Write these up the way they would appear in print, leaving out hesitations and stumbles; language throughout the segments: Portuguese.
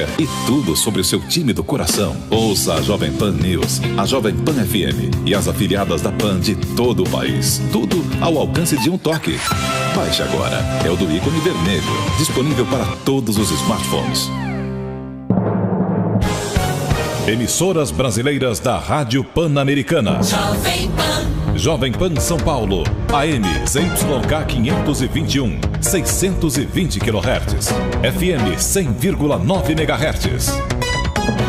política e tudo sobre o seu time do coração. Ouça a Jovem Pan News, a Jovem Pan FM e as afiliadas da Pan de todo o país. Tudo ao alcance de um toque. Baixe agora. É o do ícone vermelho. Disponível para todos os smartphones. Emissoras brasileiras da Rádio Pan-Americana. Jovem Pan. Jovem Pan São Paulo, AM ZYK 521, 620 kHz, FM 100,9 MHz.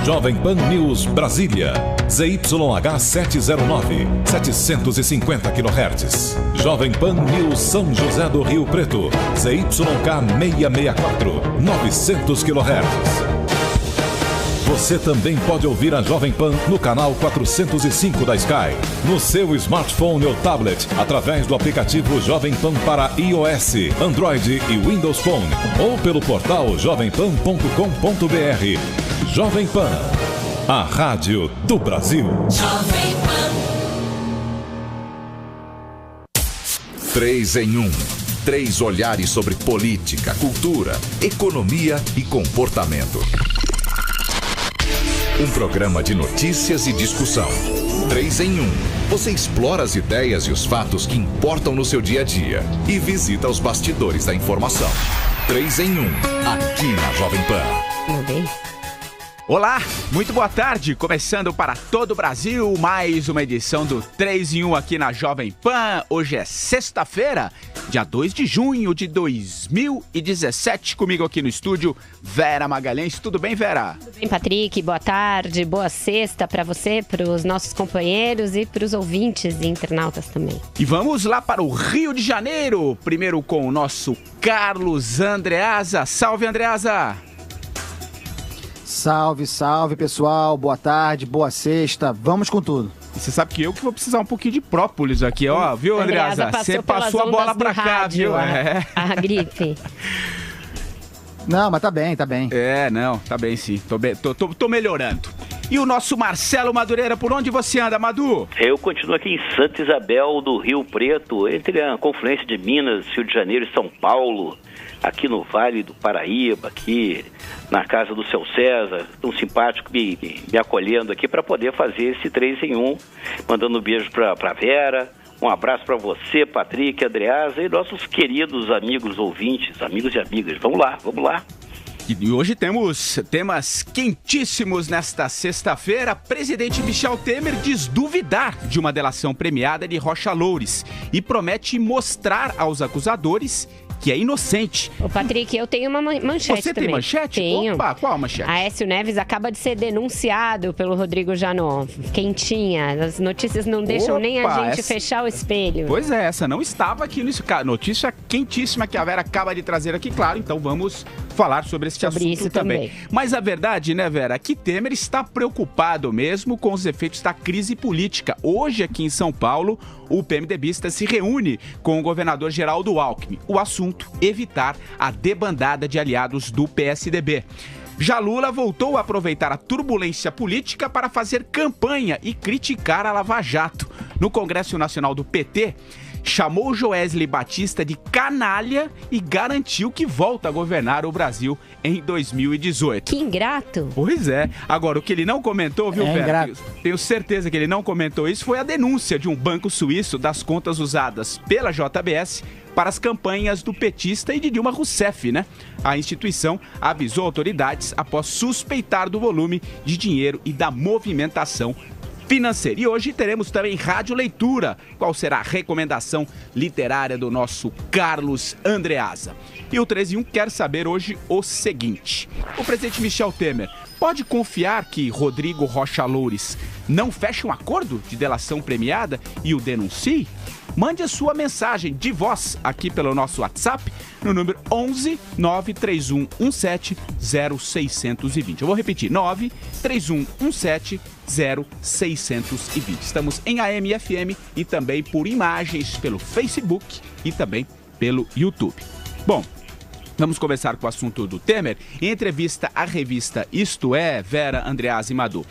Jovem Pan News Brasília, ZYH 709, 750 kHz. Jovem Pan News São José do Rio Preto, ZYK 664, 900 kHz. Você também pode ouvir a Jovem Pan no canal 405 da Sky, no seu smartphone ou tablet, através do aplicativo Jovem Pan para iOS, Android e Windows Phone, ou pelo portal jovempan.com.br. Jovem Pan, a rádio do Brasil. Jovem Pan. 3 em 1. 3 olhares sobre política, cultura, economia e comportamento. Um programa de notícias e discussão. 3 em 1. Você explora as ideias e os fatos que importam no seu dia a dia e visita os bastidores da informação. 3 em 1, aqui na Jovem Pan. Meu bem. Olá, muito boa tarde, começando para todo o Brasil, mais uma edição do 3 em 1 aqui na Jovem Pan. Hoje é sexta-feira, dia 2 de junho de 2017, comigo aqui no estúdio, Vera Magalhães. Tudo bem, Vera? Tudo bem, Patrick? Boa tarde, boa sexta para você, para os nossos companheiros e para os ouvintes e internautas também. E vamos lá para o Rio de Janeiro, primeiro com o nosso Carlos Andreasa. Salve, Andreasa! Salve, salve, pessoal. Boa tarde, boa sexta. Vamos com tudo. E você sabe que eu que vou precisar um pouquinho de própolis aqui, ó. Viu, Andreasa? Você passou a bola pra cá, viu? A gripe. Não, mas tá bem, tá bem. Não, tá bem sim. Tô melhorando. E o nosso Marcelo Madureira, por onde você anda, Madu? Eu continuo aqui em Santa Isabel do Rio Preto, entre a confluência de Minas, Rio de Janeiro e São Paulo, aqui no Vale do Paraíba, aqui na casa do seu César, tão simpático, me acolhendo aqui para poder fazer esse 3 em 1, mandando um beijo pra Vera, um abraço para você, Patrick, Andreasa e nossos queridos amigos ouvintes, amigos e amigas. Vamos lá, vamos lá. E hoje temos temas quentíssimos nesta sexta-feira. Presidente Michel Temer diz duvidar de uma delação premiada de Rocha Loures e promete mostrar aos acusadores que é inocente. Ô, Patrick, eu tenho uma manchete Você também. tem manchete? Tenho. Opa, qual manchete? Aécio Neves acaba de ser denunciado pelo Rodrigo Janot. Quentinha. As notícias não deixam nem a gente fechar o espelho. Pois é, essa não estava aqui nisso. Notícia quentíssima que a Vera acaba de trazer aqui, claro. Então vamos falar sobre esse assunto isso também. Mas a verdade, né, Vera, que Temer está preocupado mesmo com os efeitos da crise política. Hoje, aqui em São Paulo, o PMDBista se reúne com o governador Geraldo Alckmin. O assunto, evitar a debandada de aliados do PSDB. Já Lula voltou a aproveitar a turbulência política para fazer campanha e criticar a Lava Jato. No Congresso Nacional do PT, chamou Joesley Batista de canalha e garantiu que volta a governar o Brasil em 2018. Que ingrato. Pois é. Agora, o que ele não comentou, viu, Vera? Ingrato. Tenho certeza que ele não comentou isso, foi a denúncia de um banco suíço das contas usadas pela JBS para as campanhas do petista e de Dilma Rousseff, né? A instituição avisou autoridades após suspeitar do volume de dinheiro e da movimentação financeira. E hoje teremos também Rádio Leitura. Qual será a recomendação literária do nosso Carlos Andreasa? E o 3 em 1 quer saber hoje o seguinte: o presidente Michel Temer pode confiar que Rodrigo Rocha Loures não feche um acordo de delação premiada e o denuncie? Mande a sua mensagem de voz aqui pelo nosso WhatsApp no número 11 93117 0620. Eu vou repetir, 93117 0620. Estamos em AM e FM e também por imagens pelo Facebook e também pelo YouTube. Bom, Vamos começar com o assunto do Temer. Em entrevista à revista Isto É, Vera, Andreasa e Madu,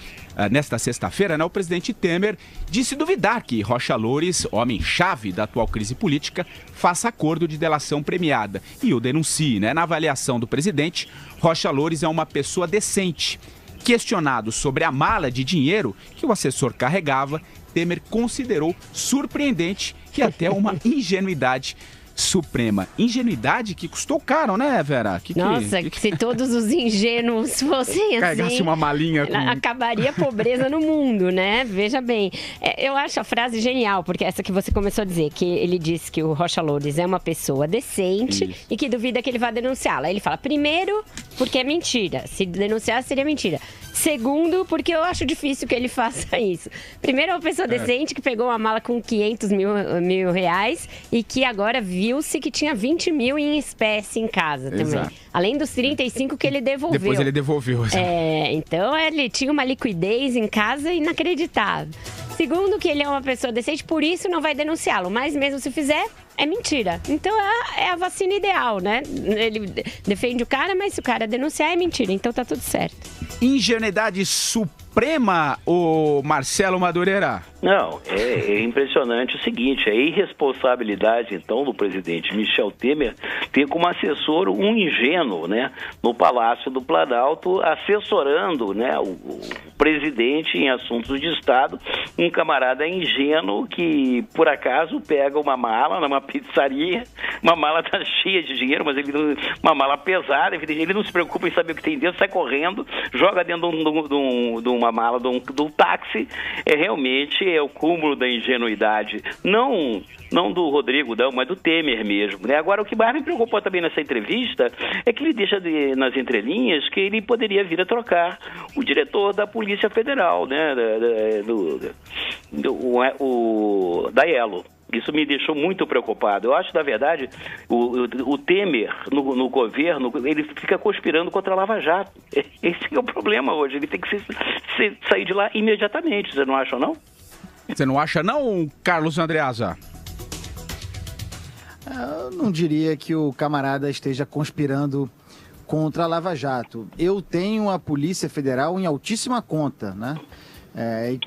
nesta sexta-feira, o presidente Temer disse duvidar que Rocha Loures, homem-chave da atual crise política, faça acordo de delação premiada e o denuncie. Na avaliação do presidente, Rocha Loures é uma pessoa decente. Questionado sobre a mala de dinheiro que o assessor carregava, Temer considerou surpreendente e até uma ingenuidade suprema. Ingenuidade que custou caro, né, Vera? Nossa, se todos os ingênuos fossem assim... Carregasse uma malinha com... Acabaria a pobreza no mundo, né? Veja bem. Eu acho a frase genial, porque essa que você começou a dizer, que ele disse que o Rocha Loures é uma pessoa decente e que duvida que ele vá denunciá-la. Ele fala, primeiro, porque é mentira. Se denunciar, seria mentira. Segundo, porque eu acho difícil que ele faça isso. Primeiro, é uma pessoa decente que pegou uma mala com 500 mil reais e que agora viu-se que tinha 20 mil em espécie em casa também. Exato. Além dos 35 que ele devolveu. Depois ele devolveu. Então ele tinha uma liquidez em casa inacreditável. Segundo, que ele é uma pessoa decente, por isso não vai denunciá-lo. Mas mesmo se fizer, é mentira. Então é a vacina ideal, né? Ele defende o cara, mas se o cara denunciar, é mentira. Então tá tudo certo. Ingenuidade suprema, o Marcelo Madureira? Não, é impressionante o seguinte, a irresponsabilidade, então, do presidente Michel Temer ter como assessor um ingênuo, no Palácio do Planalto, assessorando, o presidente em assuntos de Estado, um camarada ingênuo que, por acaso, pega uma mala numa pizzaria, uma mala tá cheia de dinheiro, mas uma mala pesada, ele não se preocupa em saber o que tem dentro, sai correndo, joga dentro de uma mala do táxi, realmente o cúmulo da ingenuidade, não do Rodrigo, mas do Temer mesmo. Agora, o que mais me preocupou também nessa entrevista é que ele deixa nas entrelinhas que ele poderia vir a trocar o diretor da Polícia Federal, da Elo. Isso me deixou muito preocupado. Eu acho, na verdade, o Temer, no governo, ele fica conspirando contra a Lava Jato. Esse é o problema hoje. Ele tem que sair de lá imediatamente. Você não acha, não? Você não acha, não, Carlos Andreasa? Eu não diria que o camarada esteja conspirando contra a Lava Jato. Eu tenho a Polícia Federal em altíssima conta,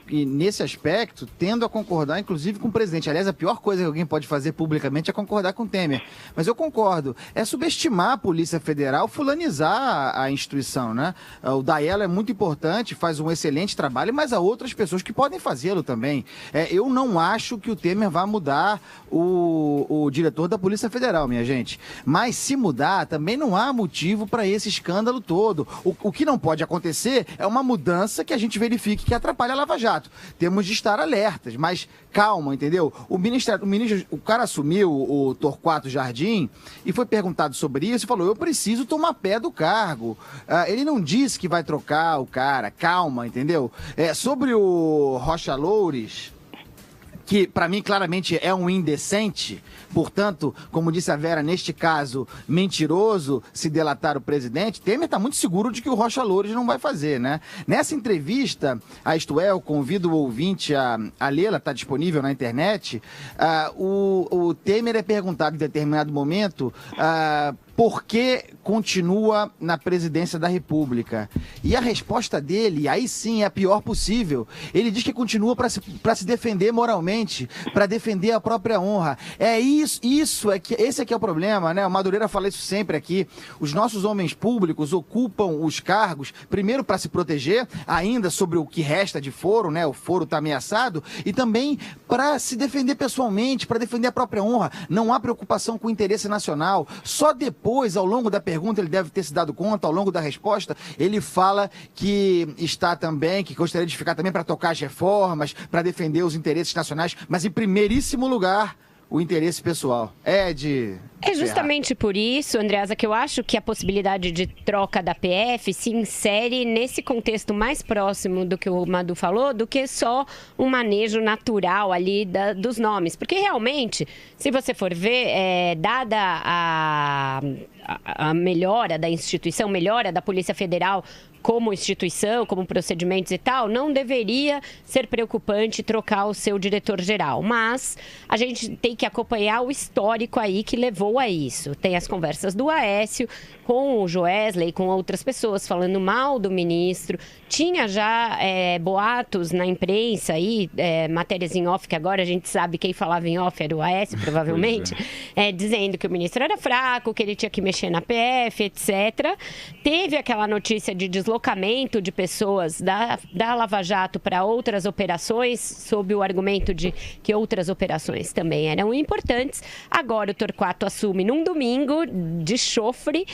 e nesse aspecto, tendo a concordar, inclusive, com o presidente. Aliás, a pior coisa que alguém pode fazer publicamente é concordar com o Temer. Mas eu concordo. É subestimar a Polícia Federal, fulanizar a instituição, O Daelo é muito importante, faz um excelente trabalho, mas há outras pessoas que podem fazê-lo também. Eu não acho que o Temer vá mudar o diretor da Polícia Federal, minha gente. Mas se mudar, também não há motivo para esse escândalo todo. O que não pode acontecer é uma mudança que a gente verifique que atrapalha a Lava Jato. Temos de estar alertas, mas calma, entendeu? O cara assumiu, o Torquato Jardim, e foi perguntado sobre isso e falou, eu preciso tomar pé do cargo. Ele não disse que vai trocar o cara, calma, entendeu? Sobre o Rocha Loures, que para mim claramente é um indecente, portanto, como disse a Vera, neste caso, mentiroso se delatar o presidente, Temer está muito seguro de que o Rocha Loures não vai fazer, Nessa entrevista, a Isto É, eu convido o ouvinte a lê-la, está disponível na internet, o Temer é perguntado em determinado momento por que continua na presidência da República. E a resposta dele, aí sim, é a pior possível. Ele diz que continua para se defender moralmente, para defender a própria honra. Esse é que é o problema, O Madureira fala isso sempre aqui. Os nossos homens públicos ocupam os cargos, primeiro para se proteger, ainda sobre o que resta de foro, O foro está ameaçado, e também para se defender pessoalmente, para defender a própria honra. Não há preocupação com o interesse nacional. Só depois, ao longo da pergunta, ele deve ter se dado conta, ao longo da resposta, ele fala que está também, que gostaria de ficar também para tocar as reformas, para defender os interesses nacionais, mas em primeiríssimo lugar, o interesse pessoal. É justamente por isso, Andreasa, que eu acho que a possibilidade de troca da PF se insere nesse contexto mais próximo do que o Madu falou, do que só um manejo natural ali dos nomes. Porque realmente, se você for ver, dada a melhora da instituição, melhora da Polícia Federal como instituição, como procedimentos e tal, não deveria ser preocupante trocar o seu diretor-geral. Mas a gente tem que acompanhar o histórico aí que levou a isso. Tem as conversas do Aécio com o Joesley, com outras pessoas falando mal do ministro. Tinha já boatos na imprensa aí, matérias em off, que agora a gente sabe quem falava em off era o Aécio, provavelmente, dizendo que o ministro era fraco, que ele tinha que mexer na PF, etc. Teve aquela notícia de deslocamento de pessoas da Lava Jato para outras operações, sob o argumento de que outras operações também eram importantes. Agora o Torquato assume num domingo de chofre.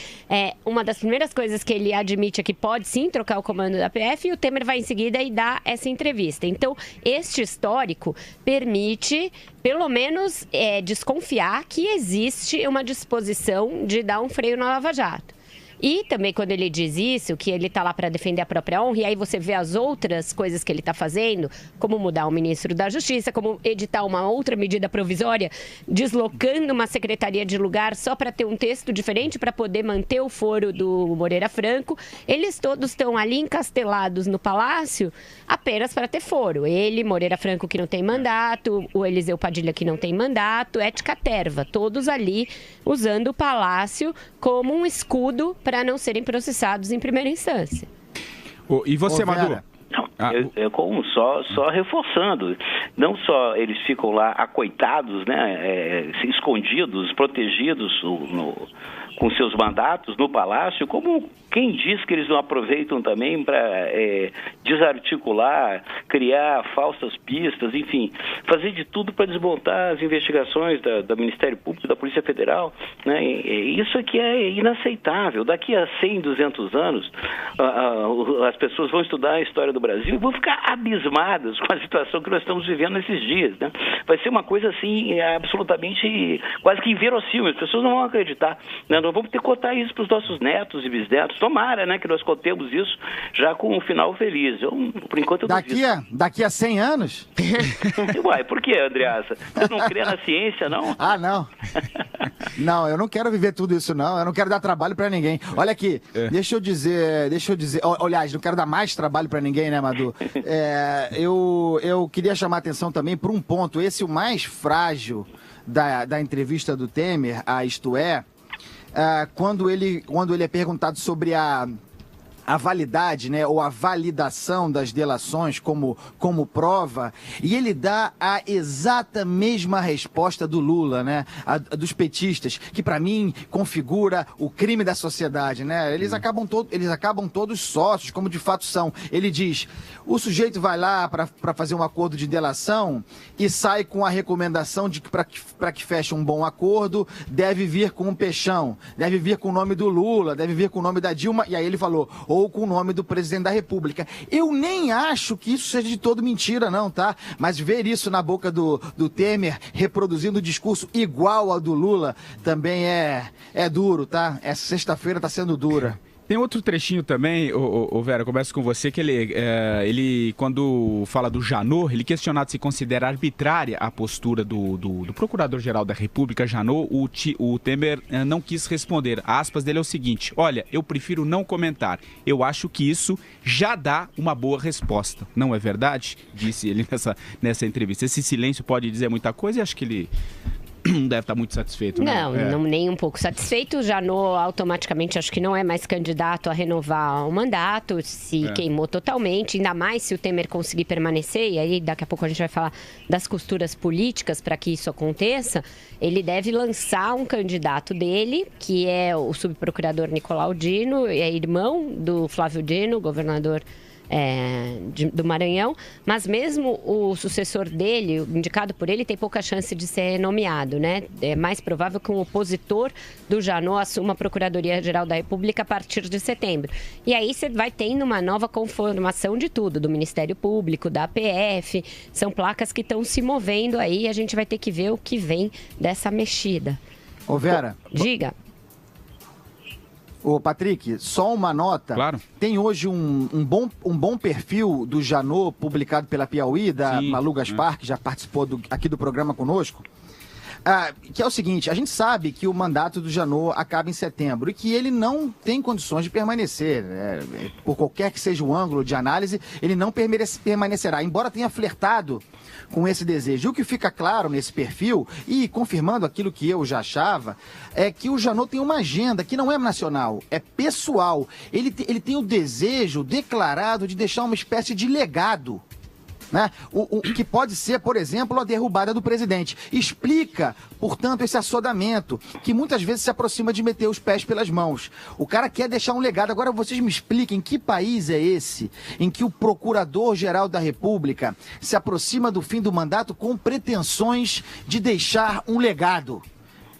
Uma das primeiras coisas que ele admite é que pode sim trocar o comando da PF, e o Temer vai em seguida e dá essa entrevista. Então, este histórico permite, pelo menos, desconfiar que existe uma disposição de dar um freio na Lava Jato. E também quando ele diz isso, que ele está lá para defender a própria honra, e aí você vê as outras coisas que ele está fazendo, como mudar o ministro da Justiça, como editar uma outra medida provisória, deslocando uma secretaria de lugar só para ter um texto diferente, para poder manter o foro do Moreira Franco. Eles todos estão ali encastelados no Palácio apenas para ter foro. Ele, Moreira Franco, que não tem mandato, o Eliseu Padilha, que não tem mandato, Ética Terva, todos ali usando o Palácio como um escudo para não serem processados em primeira instância. E você, Madu? Não, só reforçando, não só eles ficam lá acoitados, né, escondidos, protegidos com seus mandatos no Palácio, como quem diz que eles não aproveitam também para desarticular, criar falsas pistas, enfim, fazer de tudo para desmontar as investigações do Ministério Público, da Polícia Federal, né? Isso aqui é inaceitável. Daqui a 100, 200 anos, as pessoas vão estudar a história do Brasil e vão ficar abismadas com a situação que nós estamos vivendo nesses dias, né? Vai ser uma coisa assim, absolutamente, quase que inverossímil. As pessoas não vão acreditar, né? Nós vamos ter que contar isso para os nossos netos e bisnetos. Tomara, né, que nós contemos isso já com um final feliz. Por enquanto, eu daqui a 100 anos? Uai, por que, Andreasa? Você não crê na ciência, não? Ah, não. Não, eu não quero viver tudo isso, não. Eu não quero dar trabalho pra ninguém. Olha aqui, deixa eu dizer... Aliás, não quero dar mais trabalho pra ninguém, né, Madu? Eu queria chamar a atenção também por um ponto. Esse, o mais frágil da entrevista do Temer, Isto É, quando ele é perguntado sobre a validade, né, ou a validação das delações como prova, e ele dá a exata mesma resposta do Lula, né, dos petistas, que para mim configura o crime da sociedade, né? Eles acabam todos sócios, como de fato são. Ele diz: o sujeito vai lá para fazer um acordo de delação e sai com a recomendação de que para que feche um bom acordo deve vir com um peixão, deve vir com o nome do Lula, deve vir com o nome da Dilma, e aí ele falou, ou com o nome do presidente da República. Eu nem acho que isso seja de todo mentira, não, tá? Mas ver isso na boca do Temer, reproduzindo o discurso igual ao do Lula, também é duro, tá? Essa sexta-feira tá sendo dura. Tem outro trechinho também, Vera, começo com você, que ele, quando fala do Janot, ele questionado se considera arbitrária a postura do Procurador-Geral da República, Janot, o Temer não quis responder. A aspas dele é o seguinte: olha, eu prefiro não comentar, eu acho que isso já dá uma boa resposta. Não é verdade? Disse ele nessa entrevista. Esse silêncio pode dizer muita coisa e acho que ele não deve estar muito satisfeito, né? Não, nem um pouco satisfeito. O Janot automaticamente acho que não é mais candidato a renovar o mandato, se queimou totalmente, ainda mais se o Temer conseguir permanecer, e aí daqui a pouco a gente vai falar das costuras políticas para que isso aconteça. Ele deve lançar um candidato dele, que é o subprocurador Nicolau Dino, é irmão do Flávio Dino, governador do Maranhão, mas mesmo o sucessor dele, indicado por ele, tem pouca chance de ser nomeado, né? É mais provável que um opositor do Janot assuma a Procuradoria-Geral da República a partir de setembro. E aí você vai tendo uma nova conformação de tudo, do Ministério Público, da APF, são placas que estão se movendo aí, a gente vai ter que ver o que vem dessa mexida. Ô Vera... Diga. Ô, Patrick, só uma nota. Claro. Tem hoje um bom perfil do Janot, publicado pela Piauí, da Malu Gaspar, que já participou aqui do programa conosco. Que é o seguinte, a gente sabe que o mandato do Janot acaba em setembro e que ele não tem condições de permanecer, por qualquer que seja o ângulo de análise, ele não permanecerá, embora tenha flertado com esse desejo. E o que fica claro nesse perfil, e confirmando aquilo que eu já achava, é que o Janot tem uma agenda que não é nacional, é pessoal. Ele tem o desejo declarado de deixar uma espécie de legado, né? O que pode ser, por exemplo, a derrubada do presidente. Explica, portanto, esse assodamento, que muitas vezes se aproxima de meter os pés pelas mãos. O cara quer deixar um legado. Agora vocês me expliquem que país é esse em que o Procurador-Geral da República se aproxima do fim do mandato com pretensões de deixar um legado.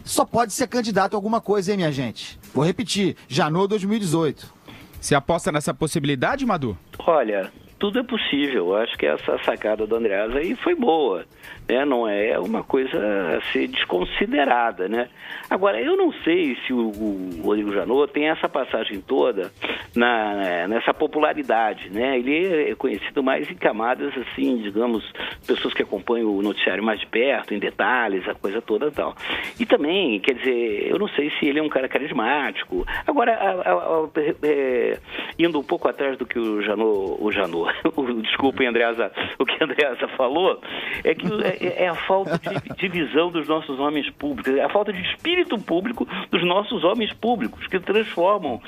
Só pode ser candidato a alguma coisa, hein, minha gente? Vou repetir, Janot 2018. Você aposta nessa possibilidade, Madu? Olha, tudo é possível. Eu acho que essa sacada do Andreasa aí foi boa, né? Não é uma coisa a ser desconsiderada, né? Agora, eu não sei se o Rodrigo Janot tem essa passagem toda nessa popularidade, né? Ele é conhecido mais em camadas, assim, digamos, pessoas que acompanham o noticiário mais de perto, em detalhes, a coisa toda e tal. E também, quer dizer, eu não sei se ele é um cara carismático. Agora, indo um pouco atrás do que desculpem, Andreasa, o que a Andreasa falou, é que é a falta de visão dos nossos homens públicos, é a falta de espírito público dos nossos homens públicos, que transformam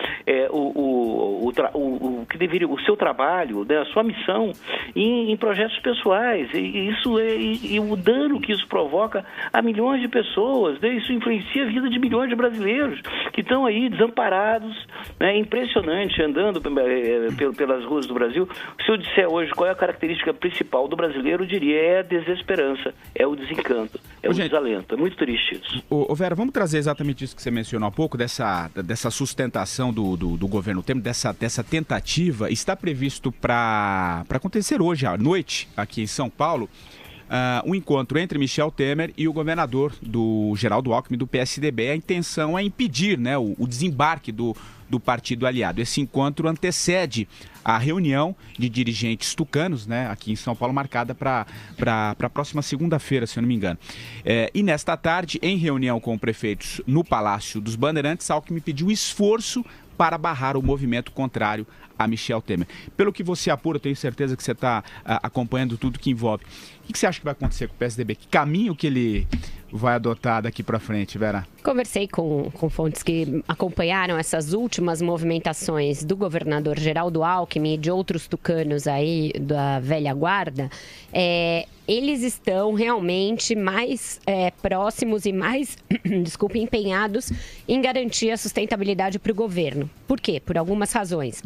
o seu trabalho, né, a sua missão em projetos pessoais, e o dano que isso provoca a milhões de pessoas, né? Isso influencia a vida de milhões de brasileiros que estão aí desamparados, né? É impressionante, andando pelas ruas do Brasil. Se eu disser hoje qual é a característica principal do brasileiro, eu diria é a desesperança, é o desencanto, é o desalento. É muito triste isso. Vera, vamos trazer exatamente isso que você mencionou há pouco, dessa sustentação do governo Temer, dessa tentativa. Está previsto para acontecer hoje à noite, aqui em São Paulo, um encontro entre Michel Temer e o governador Geraldo Alckmin, do PSDB. A intenção é impedir, né, o desembarque do partido aliado. Esse encontro antecede a reunião de dirigentes tucanos, né, aqui em São Paulo, marcada para a próxima segunda-feira, se eu não me engano. E nesta tarde, em reunião com prefeitos no Palácio dos Bandeirantes, Alckmin pediu esforço para barrar o movimento contrário a Michel Temer. Pelo que você apura, eu tenho certeza que você está acompanhando tudo que envolve. O que você acha que vai acontecer com o PSDB? Que caminho que ele vai adotar daqui para frente, Vera? Conversei com fontes que acompanharam essas últimas movimentações do governador Geraldo Alckmin e de outros tucanos aí da velha guarda. Eles estão realmente mais próximos e mais, empenhados em garantir a sustentabilidade para o governo. Por quê? Por algumas razões.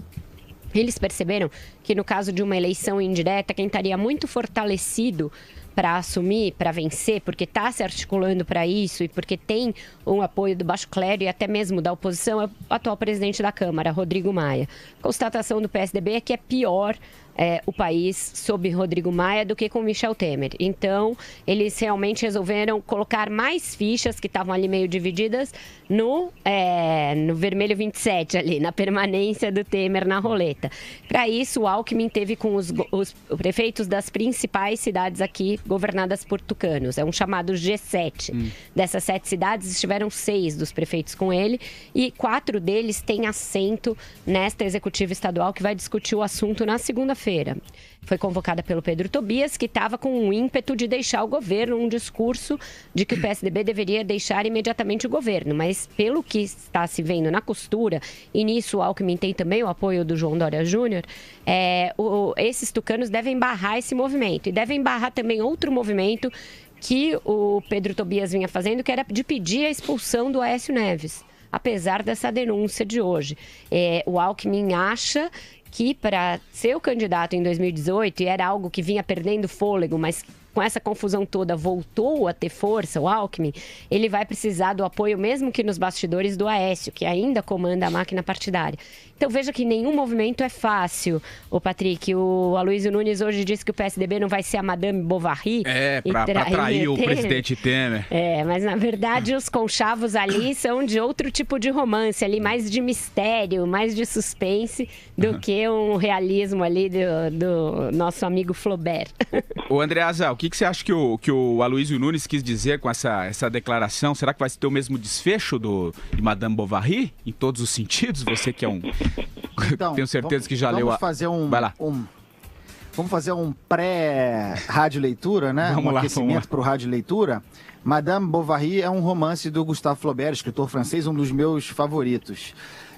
Eles perceberam que no caso de uma eleição indireta, quem estaria muito fortalecido para assumir, para vencer, porque está se articulando para isso e porque tem um apoio do baixo clero e até mesmo da oposição, é o atual presidente da Câmara, Rodrigo Maia. A constatação do PSDB é que é pior o país sob Rodrigo Maia do que com Michel Temer. Então, eles realmente resolveram colocar mais fichas que estavam ali meio divididas no vermelho 27 ali, na permanência do Temer na roleta. Para isso, o Alckmin teve com os prefeitos das principais cidades aqui governadas por tucanos. É um chamado G7. Dessas 7 cidades, estiveram 6 dos prefeitos com ele e 4 deles têm assento nesta executiva estadual que vai discutir o assunto na segunda-feira. Foi convocada pelo Pedro Tobias, que estava com um ímpeto de deixar o governo, um discurso de que o PSDB deveria deixar imediatamente o governo. Mas pelo que está se vendo na costura, e nisso o Alckmin tem também o apoio do João Dória Júnior, esses tucanos devem barrar esse movimento. E devem barrar também outro movimento que o Pedro Tobias vinha fazendo, que era de pedir a expulsão do Aécio Neves. Apesar dessa denúncia de hoje. O Alckmin acha que para ser o candidato em 2018, e era algo que vinha perdendo fôlego, mas com essa confusão toda voltou a ter força, o Alckmin, ele vai precisar do apoio, mesmo que nos bastidores, do Aécio, que ainda comanda a máquina partidária. Então veja que nenhum movimento é fácil, Patrick. O Aloysio Nunes hoje disse que o PSDB não vai ser a Madame Bovary. Para trair o presidente Temer. Mas na verdade os conchavos ali são de outro tipo de romance, ali mais de mistério, mais de suspense do que ter um realismo ali do nosso amigo Flaubert. Ô Andreasa, o que você acha que o Aloysio Nunes quis dizer com essa declaração? Será que vai ter o mesmo desfecho de Madame Bovary, em todos os sentidos? Você que é um... Então, tenho certeza que já leu a... Vai lá. Vamos fazer um pré-rádio leitura, né? Vamos lá. Aquecimento para o rádio leitura. Madame Bovary é um romance do Gustave Flaubert, escritor francês, um dos meus favoritos.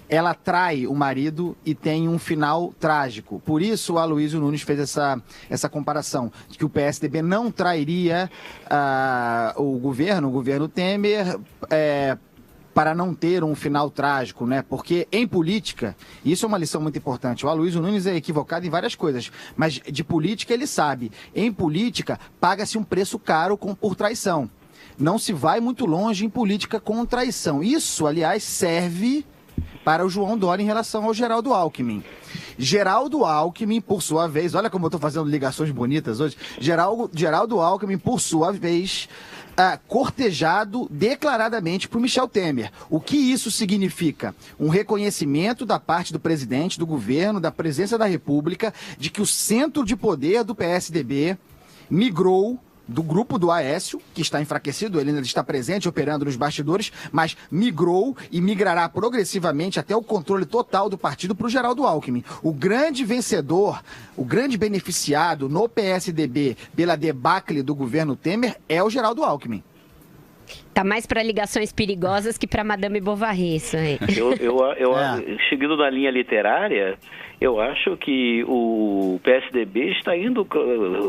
Ela trai o marido e tem um final trágico. Por isso o Aloysio Nunes fez essa comparação, de que o PSDB não trairia o governo Temer, para não ter um final trágico, né? Porque em política, isso é uma lição muito importante. O Aloysio Nunes é equivocado em várias coisas, mas de política ele sabe. Em política, paga-se um preço caro por traição. Não se vai muito longe em política com traição. Isso, aliás, serve para o João Dória em relação ao Geraldo Alckmin. Geraldo Alckmin, por sua vez, olha como eu estou fazendo ligações bonitas hoje, Geraldo Alckmin, por sua vez, cortejado declaradamente por Michel Temer. O que isso significa? Um reconhecimento da parte do presidente, do governo, da presidência da República, de que o centro de poder do PSDB migrou do grupo do Aécio, que está enfraquecido, ele ainda está presente, operando nos bastidores, mas migrou e migrará progressivamente até o controle total do partido para o Geraldo Alckmin. O grande vencedor, o grande beneficiado no PSDB pela debacle do governo Temer é o Geraldo Alckmin. Tá mais para ligações perigosas que para Madame Bovary, isso aí. Seguindo na linha literária, eu acho que o PSDB está indo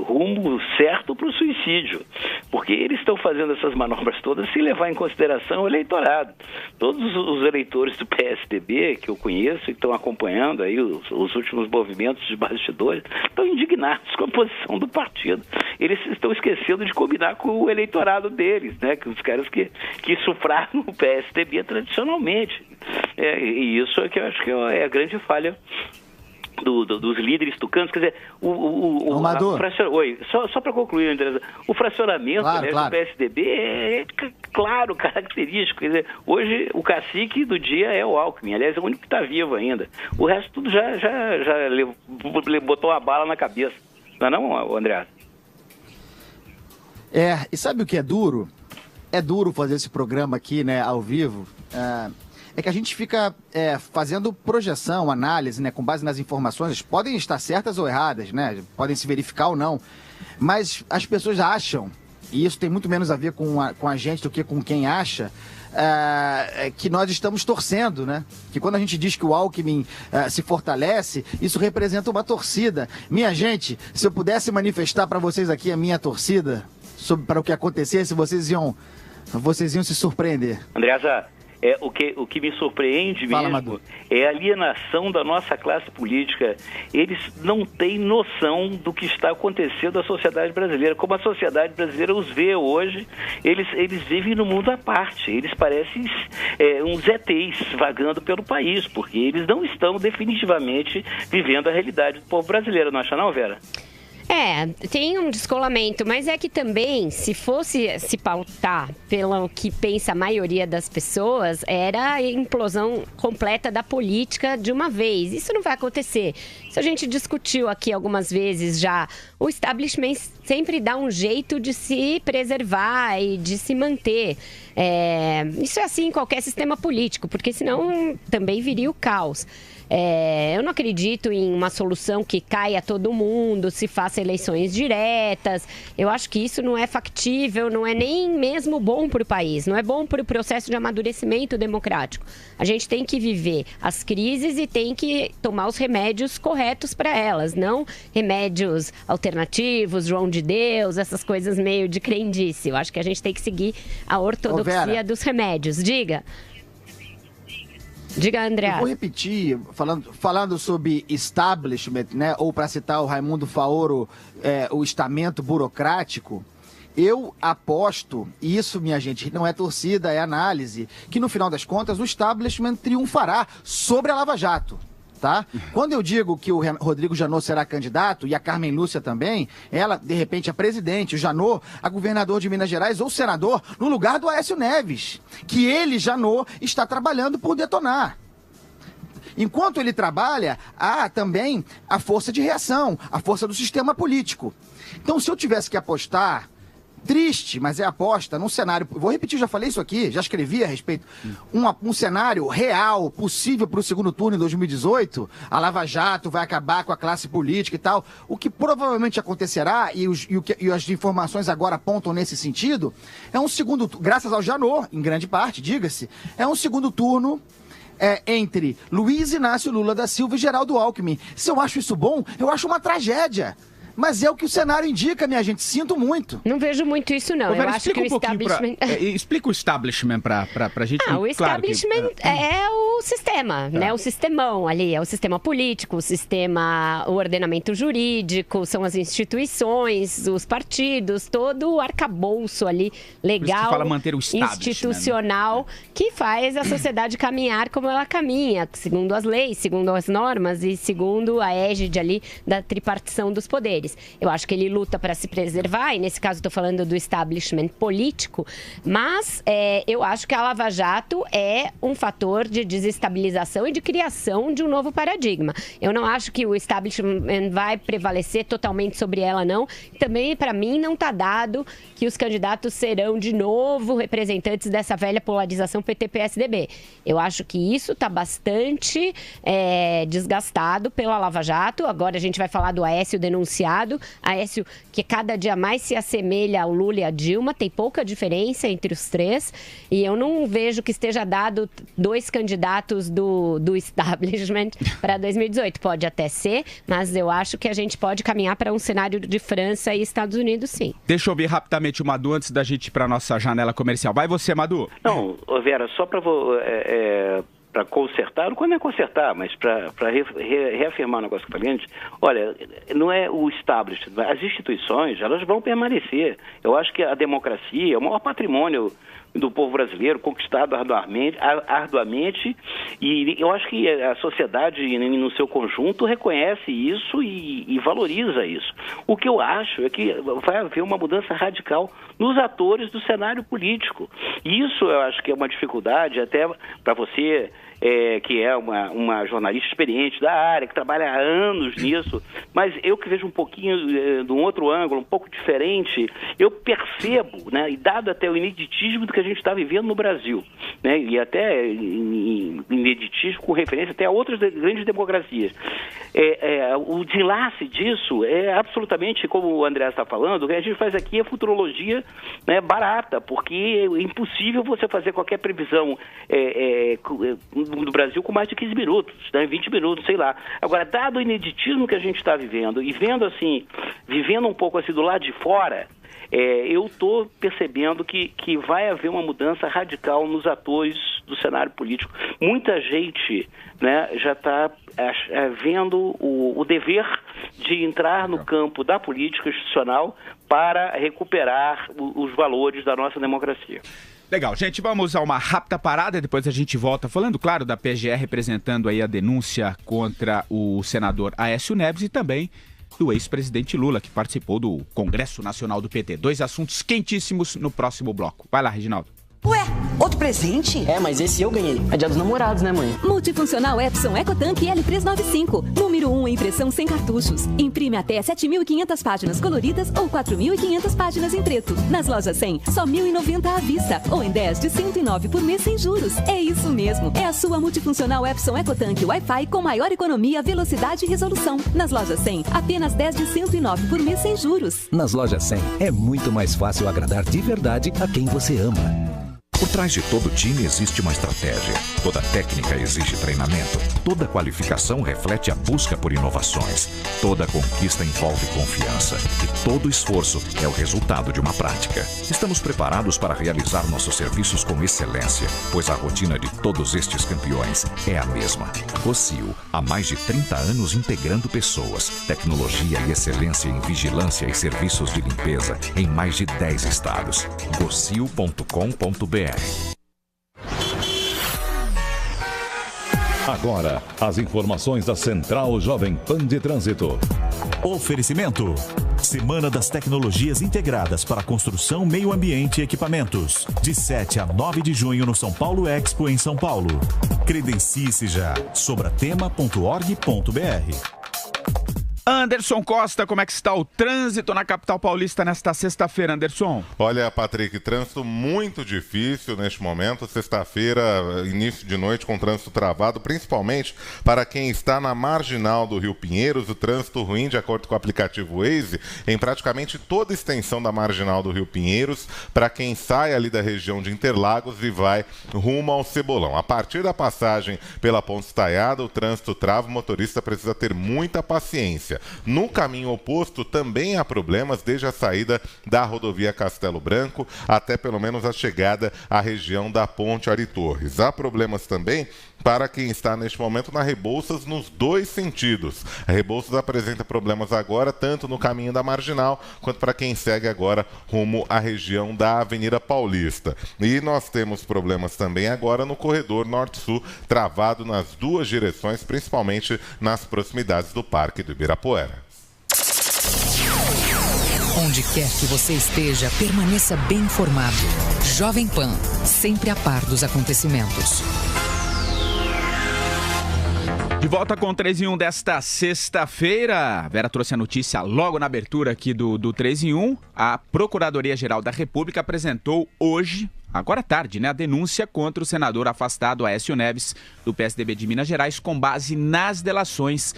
rumo certo para o suicídio, porque eles estão fazendo essas manobras todas sem levar em consideração o eleitorado. Todos os eleitores do PSDB que eu conheço e estão acompanhando aí os últimos movimentos de bastidores estão indignados com a posição do partido. Eles estão esquecendo de combinar com o eleitorado deles, né? Que os caras que sufraram o PSDB tradicionalmente. E isso é que eu acho que é a grande falha dos líderes tucanos. Quer dizer, só para concluir, André, o fracionamento do PSDB é claro, característico. Quer dizer, hoje o cacique do dia é o Alckmin, aliás, é o único que está vivo ainda. O resto tudo já botou a bala na cabeça. Não é não, André? E sabe o que é duro? É duro fazer esse programa aqui, né, ao vivo. É que a gente fica fazendo projeção, análise, né, com base nas informações. Podem estar certas ou erradas, né? Podem se verificar ou não. Mas as pessoas acham, e isso tem muito menos a ver com a gente do que com quem acha, que nós estamos torcendo, né? Que quando a gente diz que o Alckmin se fortalece, isso representa uma torcida. Minha gente, se eu pudesse manifestar para vocês aqui a minha torcida para o que acontecesse, vocês iam se surpreender. Andreasa, o que me surpreende mesmo é a alienação da nossa classe política. Eles não têm noção do que está acontecendo na sociedade brasileira. Como a sociedade brasileira os vê hoje, eles vivem no mundo à parte. Eles parecem uns ETs vagando pelo país, porque eles não estão definitivamente vivendo a realidade do povo brasileiro. Não acha não, Vera? Tem um descolamento, mas é que também, se fosse se pautar pelo que pensa a maioria das pessoas, era a implosão completa da política de uma vez. Isso não vai acontecer. Isso a gente discutiu aqui algumas vezes já. O establishment sempre dá um jeito de se preservar e de se manter. Isso é assim em qualquer sistema político, porque senão também viria o caos. Eu não acredito em uma solução que caia todo mundo, se faça eleições diretas. Eu acho que isso não é factível, não é nem mesmo bom para o país, não é bom para o processo de amadurecimento democrático. A gente tem que viver as crises e tem que tomar os remédios corretos para elas, não remédios alternativos, João de Deus, essas coisas meio de crendice. Eu acho que a gente tem que seguir a ortodoxia dos remédios. Diga, André. Eu vou repetir, falando sobre establishment, né? Ou para citar o Raimundo Faoro, o estamento burocrático. Eu aposto, e isso, minha gente, não é torcida, é análise, que no final das contas o establishment triunfará sobre a Lava Jato. Tá? Quando eu digo que o Rodrigo Janot será candidato, e a Carmen Lúcia também, ela, de repente, a presidente, o Janot, a governador de Minas Gerais ou senador, no lugar do Aécio Neves, que ele, Janot, está trabalhando por detonar. Enquanto ele trabalha, há também a força de reação, a força do sistema político. Então, se eu tivesse que apostar, triste, mas é aposta, num cenário, vou repetir, já falei isso aqui, já escrevi a respeito, um cenário real, possível para o segundo turno em 2018, a Lava Jato vai acabar com a classe política e tal, o que provavelmente acontecerá, e as informações agora apontam nesse sentido, é um segundo, graças ao Janot, em grande parte, diga-se, é um segundo turno entre Luiz Inácio Lula da Silva e Geraldo Alckmin. Se eu acho isso bom, eu acho uma tragédia. Mas é o que o cenário indica, minha gente. Sinto muito. Não vejo muito isso, não. Vera, eu acho que o establishment... explica o establishment pra gente. O establishment é o sistema, né? O sistemão ali. É o sistema político, o ordenamento jurídico, são as instituições, os partidos, todo o arcabouço ali, legal, que fala manter o institucional, que faz a sociedade caminhar como ela caminha, segundo as leis, segundo as normas e segundo a égide ali da tripartição dos poderes. Eu acho que ele luta para se preservar, e nesse caso estou falando do establishment político, mas eu acho que a Lava Jato é um fator de desestabilização e de criação de um novo paradigma. Eu não acho que o establishment vai prevalecer totalmente sobre ela, não. Também, para mim, não está dado que os candidatos serão, de novo, representantes dessa velha polarização PT-PSDB. Eu acho que isso está bastante desgastado pela Lava Jato. Agora a gente vai falar do Aécio denunciado. Aécio, que cada dia mais se assemelha ao Lula e à Dilma, tem pouca diferença entre os três, e eu não vejo que esteja dado 2 candidatos do establishment para 2018. Pode até ser, mas eu acho que a gente pode caminhar para um cenário de França e Estados Unidos, sim. Deixa eu ouvir rapidamente o Madu antes da gente ir para a nossa janela comercial. Vai você, Madu. Não, Vera, só para consertar, não é consertar, mas para reafirmar o negócio que eu falei antes, olha, não é o establishment, as instituições, elas vão permanecer. Eu acho que a democracia é o maior patrimônio do povo brasileiro, conquistado arduamente, e eu acho que a sociedade, no seu conjunto, reconhece isso e valoriza isso. O que eu acho é que vai haver uma mudança radical nos atores do cenário político. Isso eu acho que é uma dificuldade até para você, que é uma jornalista experiente da área, que trabalha há anos nisso, mas eu que vejo um pouquinho de um outro ângulo, um pouco diferente, eu percebo, né, e dado até o ineditismo do que a gente está vivendo no Brasil, né, e até ineditismo com referência até a outras grandes democracias, o desenlace disso é absolutamente, como o André está falando, o que a gente faz aqui é futurologia, né, barata, porque é impossível você fazer qualquer previsão do Brasil com mais de 15 minutos, né, 20 minutos, sei lá. Agora, dado o ineditismo que a gente está vivendo e vendo assim, vivendo um pouco assim do lado de fora, eu estou percebendo que vai haver uma mudança radical nos atores do cenário político. Muita gente, né, já está vendo o dever de entrar no campo da política institucional para recuperar os valores da nossa democracia. Legal, gente, vamos a uma rápida parada e depois a gente volta falando, claro, da PGR representando aí a denúncia contra o senador Aécio Neves e também do ex-presidente Lula, que participou do Congresso Nacional do PT. 2 assuntos quentíssimos no próximo bloco. Vai lá, Reginaldo. Ué, outro presente? Mas esse eu ganhei. É dia dos namorados, né, mãe? Multifuncional Epson EcoTank L395. Número 1 em impressão sem cartuchos. Imprime até 7.500 páginas coloridas ou 4.500 páginas em preto. Nas lojas 100, só 1.090 à vista. Ou em 10 de 109 por mês sem juros. É isso mesmo. É a sua Multifuncional Epson EcoTank Wi-Fi com maior economia, velocidade e resolução. Nas lojas 100, apenas 10 de 109 por mês sem juros. Nas lojas 100, é muito mais fácil agradar de verdade a quem você ama. Por trás de todo time existe uma estratégia. Toda técnica exige treinamento. Toda qualificação reflete a busca por inovações. Toda conquista envolve confiança. E todo esforço é o resultado de uma prática. Estamos preparados para realizar nossos serviços com excelência, pois a rotina de todos estes campeões é a mesma. Rossio, há mais de 30 anos integrando pessoas, tecnologia e excelência em vigilância e serviços de limpeza em mais de 10 estados. rossio.com.br. Agora, as informações da Central Jovem Pan de Trânsito. Oferecimento. Semana das Tecnologias Integradas para Construção, Meio Ambiente e Equipamentos. De 7 a 9 de junho no São Paulo Expo, em São Paulo. Credencie-se já. Sobratema.org.br. Anderson Costa, como é que está o trânsito na capital paulista nesta sexta-feira, Anderson? Olha, Patrick, trânsito muito difícil neste momento. Sexta-feira, início de noite com trânsito travado, principalmente para quem está na marginal do Rio Pinheiros. O trânsito ruim, de acordo com o aplicativo Waze, em praticamente toda a extensão da marginal do Rio Pinheiros, para quem sai ali da região de Interlagos e vai rumo ao Cebolão. A partir da passagem pela Ponte Estaiada, o trânsito trava, o motorista precisa ter muita paciência. No caminho oposto também há problemas desde a saída da rodovia Castelo Branco até pelo menos a chegada à região da Ponte Ari Torres. Há problemas também para quem está neste momento na Rebouças nos dois sentidos. A Rebouças apresenta problemas agora tanto no caminho da Marginal quanto para quem segue agora rumo à região da Avenida Paulista. E nós temos problemas também agora no corredor Norte-Sul, travado nas duas direções, principalmente nas proximidades do Parque do Ibirapuera. Onde quer que você esteja, permaneça bem informado. Jovem Pan, sempre a par dos acontecimentos. De volta com o 3 em 1 desta sexta-feira. A Vera trouxe a notícia logo na abertura aqui do 3 em 1. A Procuradoria-Geral da República apresentou hoje, agora à tarde, a denúncia contra o senador afastado Aécio Neves, do PSDB de Minas Gerais, com base nas delações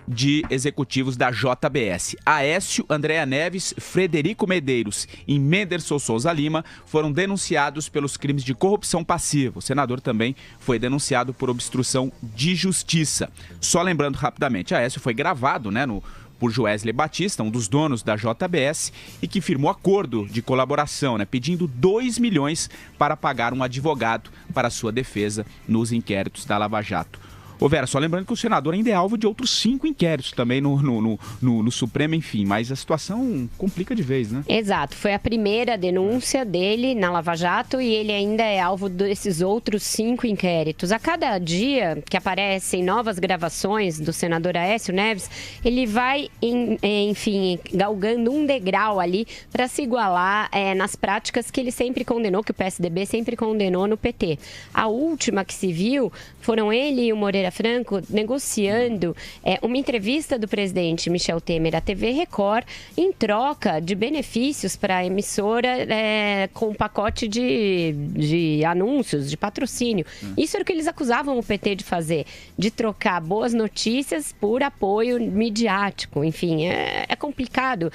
de executivos da JBS. Aécio, Andréa Neves, Frederico Medeiros e Menderson Souza Lima foram denunciados pelos crimes de corrupção passiva. O senador também foi denunciado por obstrução de justiça. Só lembrando rapidamente, Aécio foi gravado, por Joesley Batista, um dos donos da JBS, e que firmou acordo de colaboração, pedindo 2 milhões para pagar um advogado para sua defesa nos inquéritos da Lava Jato. Ô Vera, só lembrando que o senador ainda é alvo de outros 5 inquéritos também no Supremo, enfim, mas a situação complica de vez, né? Exato, foi a primeira denúncia dele na Lava Jato e ele ainda é alvo desses outros 5 inquéritos. A cada dia que aparecem novas gravações do senador Aécio Neves, ele vai, enfim, galgando um degrau ali para se igualar nas práticas que ele sempre condenou, que o PSDB sempre condenou no PT. A última que se viu foram ele e o Moreira Franco negociando uma entrevista do presidente Michel Temer à TV Record em troca de benefícios para a emissora com um pacote de anúncios, de patrocínio. Isso era o que eles acusavam o PT de fazer, de trocar boas notícias por apoio midiático. Enfim, é complicado.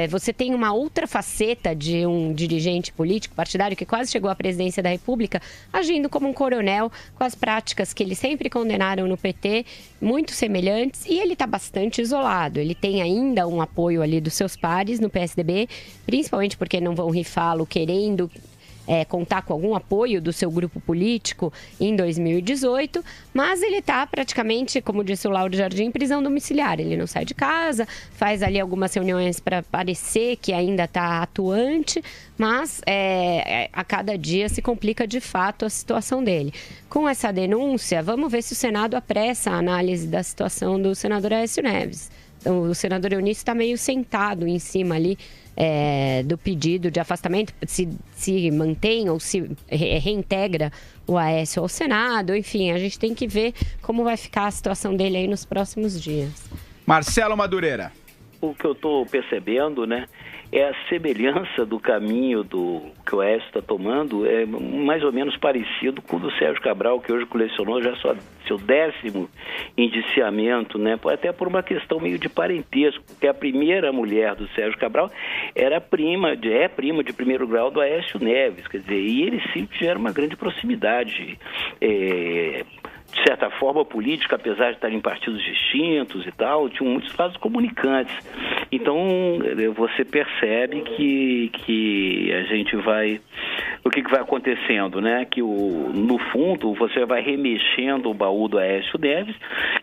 Você tem uma outra faceta de um dirigente político partidário que quase chegou à presidência da República, agindo como um coronel, com as práticas que ele sempre condenaram no PT, muito semelhantes, e ele está bastante isolado. Ele tem ainda um apoio ali dos seus pares no PSDB, principalmente porque não vão rifá-lo querendo contar com algum apoio do seu grupo político em 2018, mas ele está praticamente, como disse o Lauro Jardim, em prisão domiciliar. Ele não sai de casa, faz ali algumas reuniões para parecer que ainda está atuante, mas a cada dia se complica de fato a situação dele. Com essa denúncia, vamos ver se o Senado apressa a análise da situação do senador Aécio Neves. Então, o senador Eunício está meio sentado em cima ali do pedido de afastamento, se mantém ou se reintegra o Aécio ao Senado. Enfim, a gente tem que ver como vai ficar a situação dele aí nos próximos dias. Marcelo Madureira. O que eu estou percebendo, é a semelhança do caminho que o Aécio está tomando, é mais ou menos parecido com o do Sérgio Cabral, que hoje colecionou já seu 10º indiciamento, até por uma questão meio de parentesco, porque a primeira mulher do Sérgio Cabral é prima de primeiro grau do Aécio Neves, quer dizer, e eles sempre tiveram uma grande proximidade, de certa forma, política, apesar de estarem em partidos distintos e tal, tinham muitos vasos comunicantes. Então, você percebe que a gente vai... O que vai acontecendo, Que no fundo, você vai remexendo o baú do Aécio Neves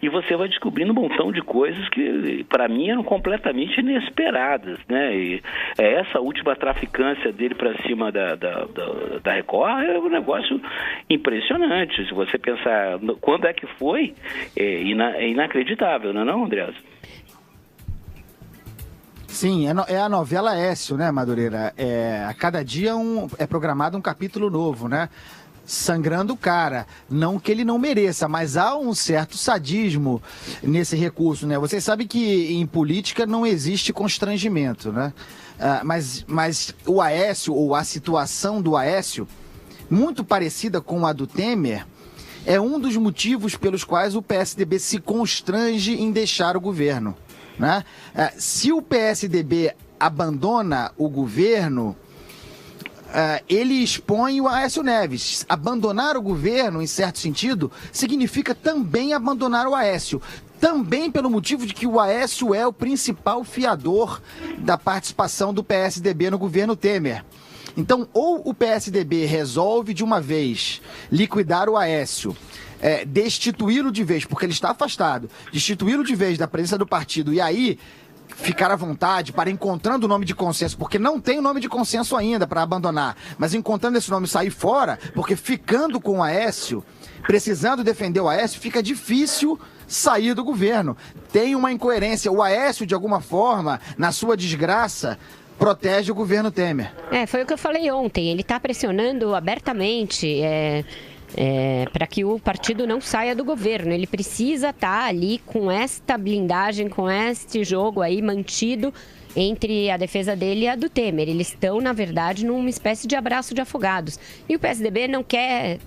e você vai descobrindo um montão de coisas que, para mim, eram completamente inesperadas, E essa última traficância dele para cima da Record é um negócio impressionante. Se você pensar quando é que foi, é inacreditável, não é não, Andreas? Sim, é a novela Aécio, né, Madureira? A cada dia é programado um capítulo novo, né? Sangrando o cara. Não que ele não mereça, mas há um certo sadismo nesse recurso, né? Vocês sabem que em política não existe constrangimento, né? Mas o Aécio, ou a situação do Aécio, muito parecida com a do Temer, é um dos motivos pelos quais o PSDB se constrange em deixar o governo, né? Se o PSDB abandona o governo, ele expõe o Aécio Neves. Abandonar o governo, em certo sentido, significa também abandonar o Aécio. Também pelo motivo de que o Aécio é o principal fiador da participação do PSDB no governo Temer. Então, ou o PSDB resolve de uma vez liquidar o Aécio, destituí-lo de vez, porque ele está afastado, destituí-lo de vez da presença do partido e aí ficar à vontade para encontrando o nome de consenso, porque não tem o nome de consenso ainda para abandonar, mas encontrando esse nome sair fora, porque ficando com o Aécio, precisando defender o Aécio, fica difícil sair do governo. Tem uma incoerência. O Aécio, de alguma forma, na sua desgraça, protege o governo Temer. Foi o que eu falei ontem. Ele está pressionando abertamente para que o partido não saia do governo. Ele precisa estar ali com esta blindagem, com este jogo aí mantido entre a defesa dele e a do Temer. Eles estão, na verdade, numa espécie de abraço de afogados. E o PSDB não quer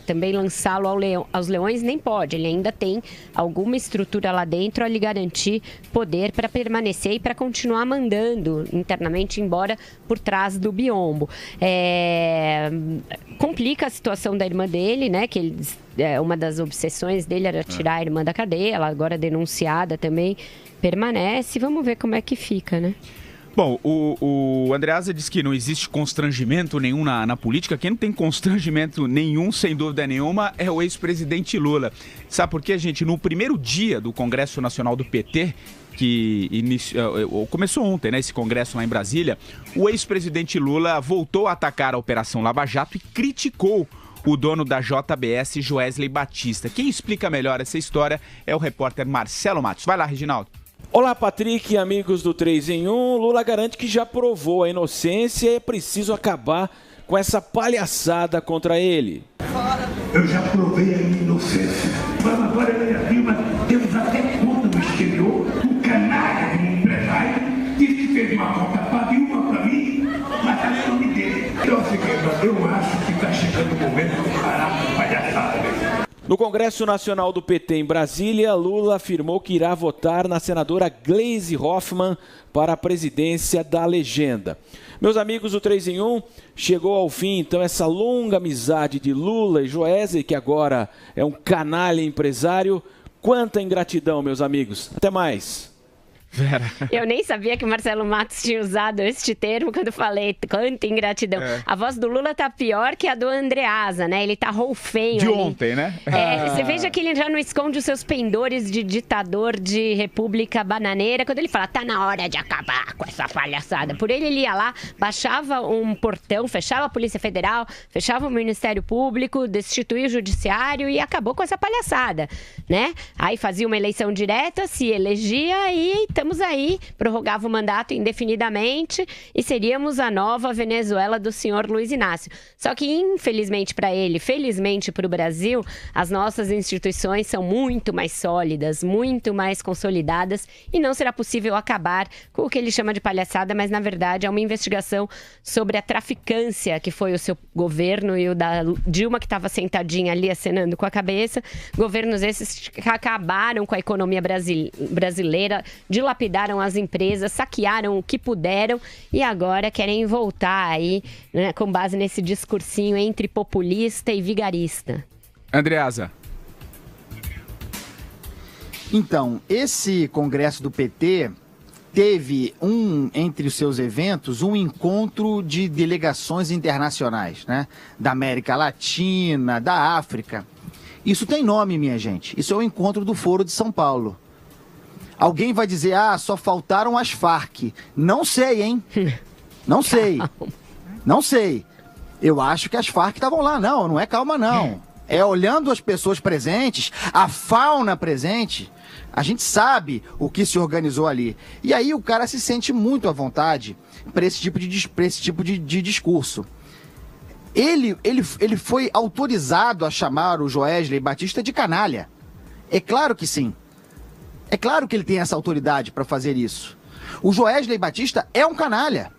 também lançá-lo aos leões, nem pode. Ele ainda tem alguma estrutura lá dentro a lhe garantir poder para permanecer e para continuar mandando internamente, embora por trás do biombo. Complica a situação da irmã dele, né? Que uma das obsessões dele era tirar a irmã da cadeia, ela agora denunciada também permanece. Vamos ver como é que fica, né? Bom, o Andreasa diz que não existe constrangimento nenhum na política. Quem não tem constrangimento nenhum, sem dúvida nenhuma, é o ex-presidente Lula. Sabe por quê, gente? No primeiro dia do Congresso Nacional do PT, que começou ontem, né, esse congresso lá em Brasília, o ex-presidente Lula voltou a atacar a Operação Lava Jato e criticou o dono da JBS, Joesley Batista. Quem explica melhor essa história é o repórter Marcelo Matos. Vai lá, Reginaldo. Olá, Patrick e amigos do 3 em 1. Lula garante que já provou a inocência e é preciso acabar com essa palhaçada contra ele. Eu já provei a minha inocência. Mas agora eu e a Dilma temos até conta no exterior, um canalha de um empresário, disse que fez uma conta para Dilma para mim, mas tá no nome dele. Então, eu acho que está chegando o momento de parar com palhaçada. No Congresso Nacional do PT em Brasília, Lula afirmou que irá votar na senadora Gleisi Hoffmann para a presidência da legenda. Meus amigos do 3 em 1, chegou ao fim então essa longa amizade de Lula e Joesley, que agora é um canalha empresário. Quanta ingratidão, meus amigos. Até mais. Vera. Eu nem sabia que o Marcelo Matos tinha usado este termo quando falei quanta ingratidão. A voz do Lula tá pior que a do Andreasa, né? Ele tá rolfenho de ali. Ontem, né? Você veja que ele já não esconde os seus pendores de ditador de república bananeira quando ele fala, tá na hora de acabar com essa palhaçada. Por ele ia lá, baixava um portão, fechava a Polícia Federal, fechava o Ministério Público, destituía o Judiciário e acabou com essa palhaçada, né? Aí fazia uma eleição direta, se elegia e estamos aí, prorrogava o mandato indefinidamente e seríamos a nova Venezuela do senhor Luiz Inácio. Só que, infelizmente para ele, felizmente para o Brasil, as nossas instituições são muito mais sólidas, muito mais consolidadas e não será possível acabar com o que ele chama de palhaçada, mas na verdade é uma investigação sobre a traficância que foi o seu governo e o da Dilma, que estava sentadinha ali acenando com a cabeça. Governos esses que acabaram com a economia brasileira, dilapidaram as empresas, saquearam o que puderam e agora querem voltar aí, né, com base nesse discursinho entre populista e vigarista. Andreasa. Então, esse congresso do PT teve entre os seus eventos um encontro de delegações internacionais, né? Da América Latina, da África. Isso tem nome, minha gente. Isso é o encontro do Foro de São Paulo. Alguém vai dizer, só faltaram as Farc. Não sei, hein? Não sei. Não sei. Eu acho que as Farc estavam lá. Não é calma, não. É olhando as pessoas presentes, a fauna presente, a gente sabe o que se organizou ali. E aí o cara se sente muito à vontade para esse tipo de discurso. Ele foi autorizado a chamar o Joesley Batista de canalha. É claro que sim. É claro que ele tem essa autoridade para fazer isso. O Joesley Batista é um canalha.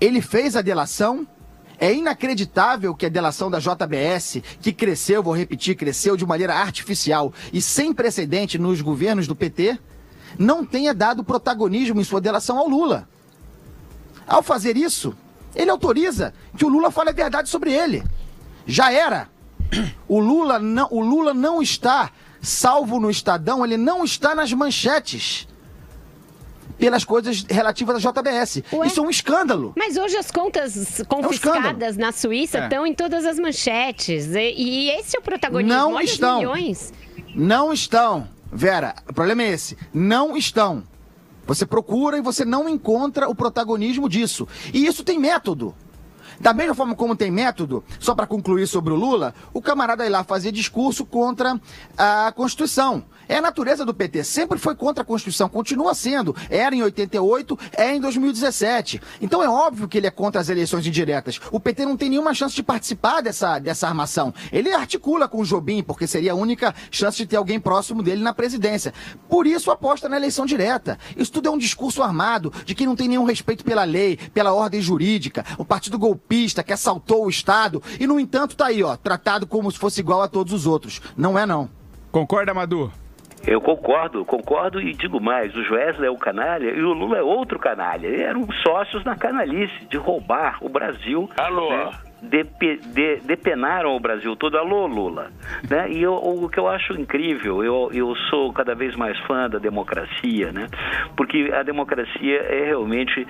Ele fez a delação. É inacreditável que a delação da JBS, que cresceu, vou repetir, cresceu de maneira artificial e sem precedente nos governos do PT, não tenha dado protagonismo em sua delação ao Lula. Ao fazer isso, ele autoriza que o Lula fale a verdade sobre ele. Já era. O Lula não está, salvo no Estadão, ele não está nas manchetes pelas coisas relativas à JBS. Ué? Isso é um escândalo. Mas hoje as contas confiscadas na Suíça estão em todas as manchetes. E esse é o protagonismo. Não Olha estão. os milhões. Não estão. Vera, o problema é esse. Não estão. Você procura e você não encontra o protagonismo disso. E isso tem método. Da mesma forma como tem método, só para concluir sobre o Lula, o camarada ir lá fazer discurso contra a Constituição. É a natureza do PT, sempre foi contra a Constituição, continua sendo. Era em 88, é em 2017. Então é óbvio que ele é contra as eleições indiretas. O PT não tem nenhuma chance de participar dessa armação. Ele articula com o Jobim, porque seria a única chance de ter alguém próximo dele na presidência. Por isso aposta na eleição direta. Isso tudo é um discurso armado, de quem não tem nenhum respeito pela lei, pela ordem jurídica, o partido golpista que assaltou o Estado e, no entanto, tá aí, ó, tratado como se fosse igual a todos os outros. Não é, não. Concorda, Madu? Eu concordo e digo mais, o Joesley é o canalha e o Lula é outro canalha. Eles eram sócios na canalice de roubar o Brasil. Alô? Né? Depenaram o Brasil todo. Alô, Lula. Né? E o que eu acho incrível, eu sou cada vez mais fã da democracia, né? Porque a democracia é realmente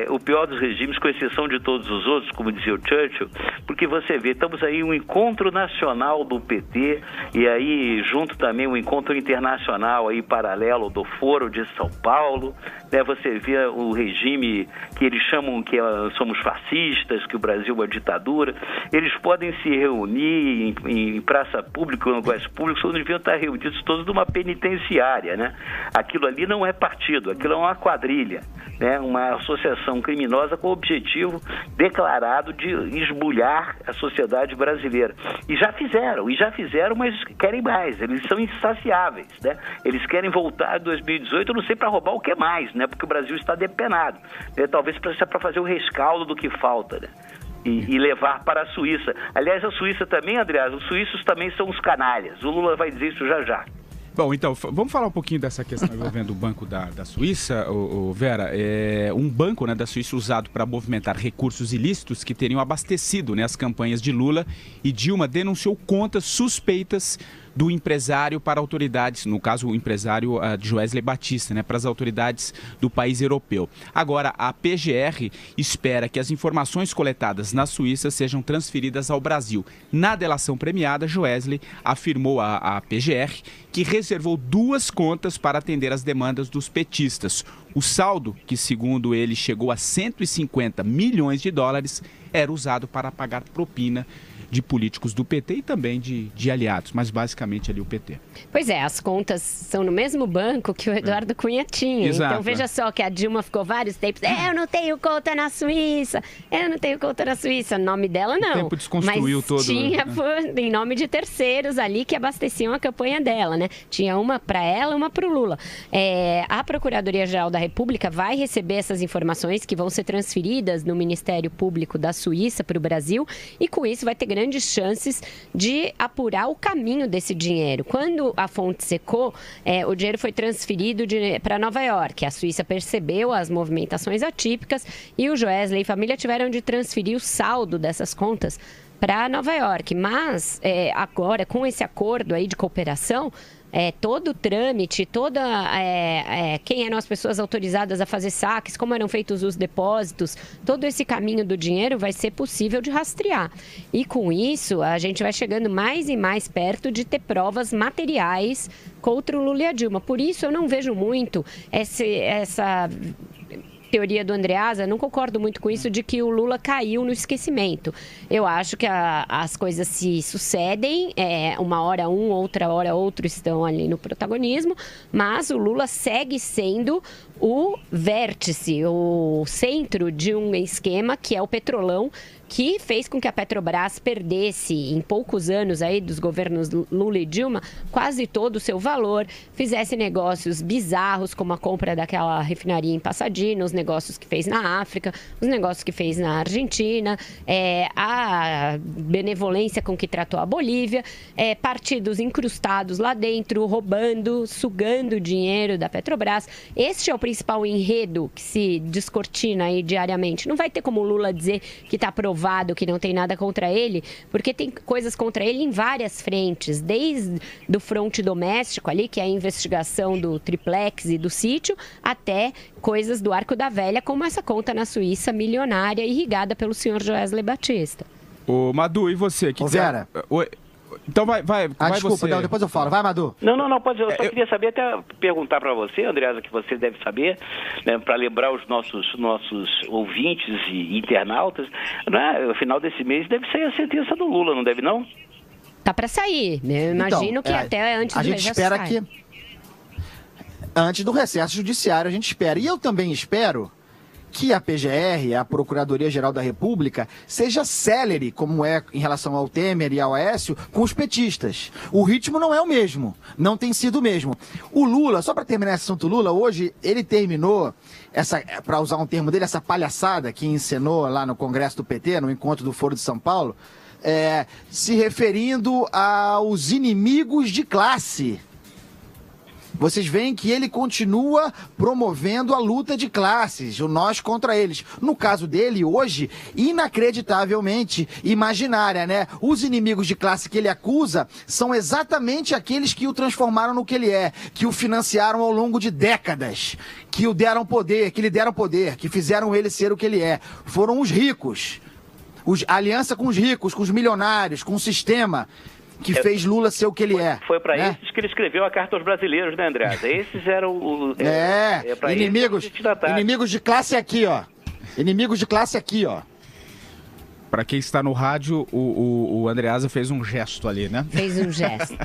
o pior dos regimes, com exceção de todos os outros, como dizia o Churchill, porque você vê, estamos aí um encontro nacional do PT e aí junto também um encontro internacional aí paralelo do Foro de São Paulo, né? Você vê o regime que eles chamam que somos fascistas, que o Brasil é uma ditadura. Eles podem se reunir em praça pública, em lugares públicos, onde deviam estar reunidos todos numa penitenciária, né? Aquilo ali não é partido, aquilo é uma quadrilha, né? Uma associação criminosa com o objetivo declarado de esbulhar a sociedade brasileira. E já fizeram, mas querem mais, eles são insaciáveis, né? Eles querem voltar em 2018, eu não sei para roubar o que mais, né? Porque o Brasil está depenado, né? Talvez para fazer o rescaldo do que falta, né? E levar para a Suíça. Aliás, a Suíça também, Andreas, os suíços também são os canalhas. O Lula vai dizer isso já já. Bom, então, vamos falar um pouquinho dessa questão envolvendo o Banco da Suíça, Vera. É um banco, né, da Suíça usado para movimentar recursos ilícitos que teriam abastecido, né, as campanhas de Lula, e Dilma denunciou contas suspeitas do empresário para autoridades, no caso o empresário de Joesley Batista, né, para as autoridades do país europeu. Agora, a PGR espera que as informações coletadas na Suíça sejam transferidas ao Brasil. Na delação premiada, Joesley afirmou à PGR que reservou 2 contas para atender às demandas dos petistas. O saldo, que segundo ele chegou a 150 milhões de dólares, era usado para pagar propina de políticos do PT e também de aliados, mas basicamente ali o PT. Pois é, as contas são no mesmo banco que o Eduardo Cunha tinha. Exato, então veja só que a Dilma ficou vários tempos, eu não tenho conta na Suíça, o nome dela não. O tempo desconstruiu mas todo. Tinha em nome de terceiros ali que abasteciam a campanha dela, né? Tinha uma para ela, uma para o Lula. A Procuradoria-Geral da República vai receber essas informações que vão ser transferidas no Ministério Público da Suíça para o Brasil e com isso vai ter grandes chances de apurar o caminho desse dinheiro. Quando a fonte secou, o dinheiro foi transferido para Nova York. A Suíça percebeu as movimentações atípicas e o Joesley e família tiveram de transferir o saldo dessas contas para Nova York. Mas agora, com esse acordo aí de cooperação, todo o trâmite, quem eram as pessoas autorizadas a fazer saques, como eram feitos os depósitos, todo esse caminho do dinheiro vai ser possível de rastrear. E com isso, a gente vai chegando mais e mais perto de ter provas materiais contra o Lula e a Dilma. Por isso, eu não vejo muito essa teoria do Andreasa, não concordo muito com isso de que o Lula caiu no esquecimento. Eu acho que as coisas se sucedem, uma hora um, outra hora outro estão ali no protagonismo, mas o Lula segue sendo o vértice, o centro de um esquema que é o Petrolão, que fez com que a Petrobras perdesse em poucos anos aí dos governos Lula e Dilma quase todo o seu valor, fizesse negócios bizarros como a compra daquela refinaria em Pasadena, os negócios que fez na África, os negócios que fez na Argentina, a benevolência com que tratou a Bolívia, partidos incrustados lá dentro, roubando, sugando o dinheiro da Petrobras. Este é o principal enredo que se descortina aí diariamente. Não vai ter como o Lula dizer que está provado que não tem nada contra ele, porque tem coisas contra ele em várias frentes, desde do fronte doméstico ali, que é a investigação do triplex e do sítio, até coisas do Arco da Velha, como essa conta na Suíça milionária irrigada pelo senhor Joesley Batista. Ô, Madu, e você? Ô, Vera. Oi. Então vai desculpa, você. Não, depois eu falo. Vai, Madu. Não, pode. Eu só queria saber, até perguntar para você, Andreasa, que você deve saber, né, para lembrar os nossos ouvintes e internautas, né, no final desse mês deve sair a sentença do Lula, não deve não? Tá para sair. Eu imagino que até antes do recesso. A gente espera que antes do recesso judiciário a gente espera. E eu também espero que a PGR, a Procuradoria-Geral da República, seja célere, como é em relação ao Temer e ao Aécio, com os petistas. O ritmo não é o mesmo, não tem sido o mesmo. O Lula, só para terminar esse assunto Lula, hoje ele terminou, para usar um termo dele, essa palhaçada que encenou lá no Congresso do PT, no encontro do Foro de São Paulo, se referindo aos inimigos de classe. Vocês veem que ele continua promovendo a luta de classes, o nós contra eles. No caso dele, hoje, inacreditavelmente imaginária, né? Os inimigos de classe que ele acusa são exatamente aqueles que o transformaram no que ele é, que o financiaram ao longo de décadas, que o deram poder, que lhe deram poder, que fizeram ele ser o que ele é. Foram os ricos, a aliança com os ricos, com os milionários, com o sistema que fez Lula ser o que ele é. Foi para esses que ele escreveu a Carta aos Brasileiros, né, Andreasa? Esses eram inimigos de classe aqui, ó. Inimigos de classe aqui, ó. Para quem está no rádio, o Andreasa fez um gesto ali, né? Fez um gesto.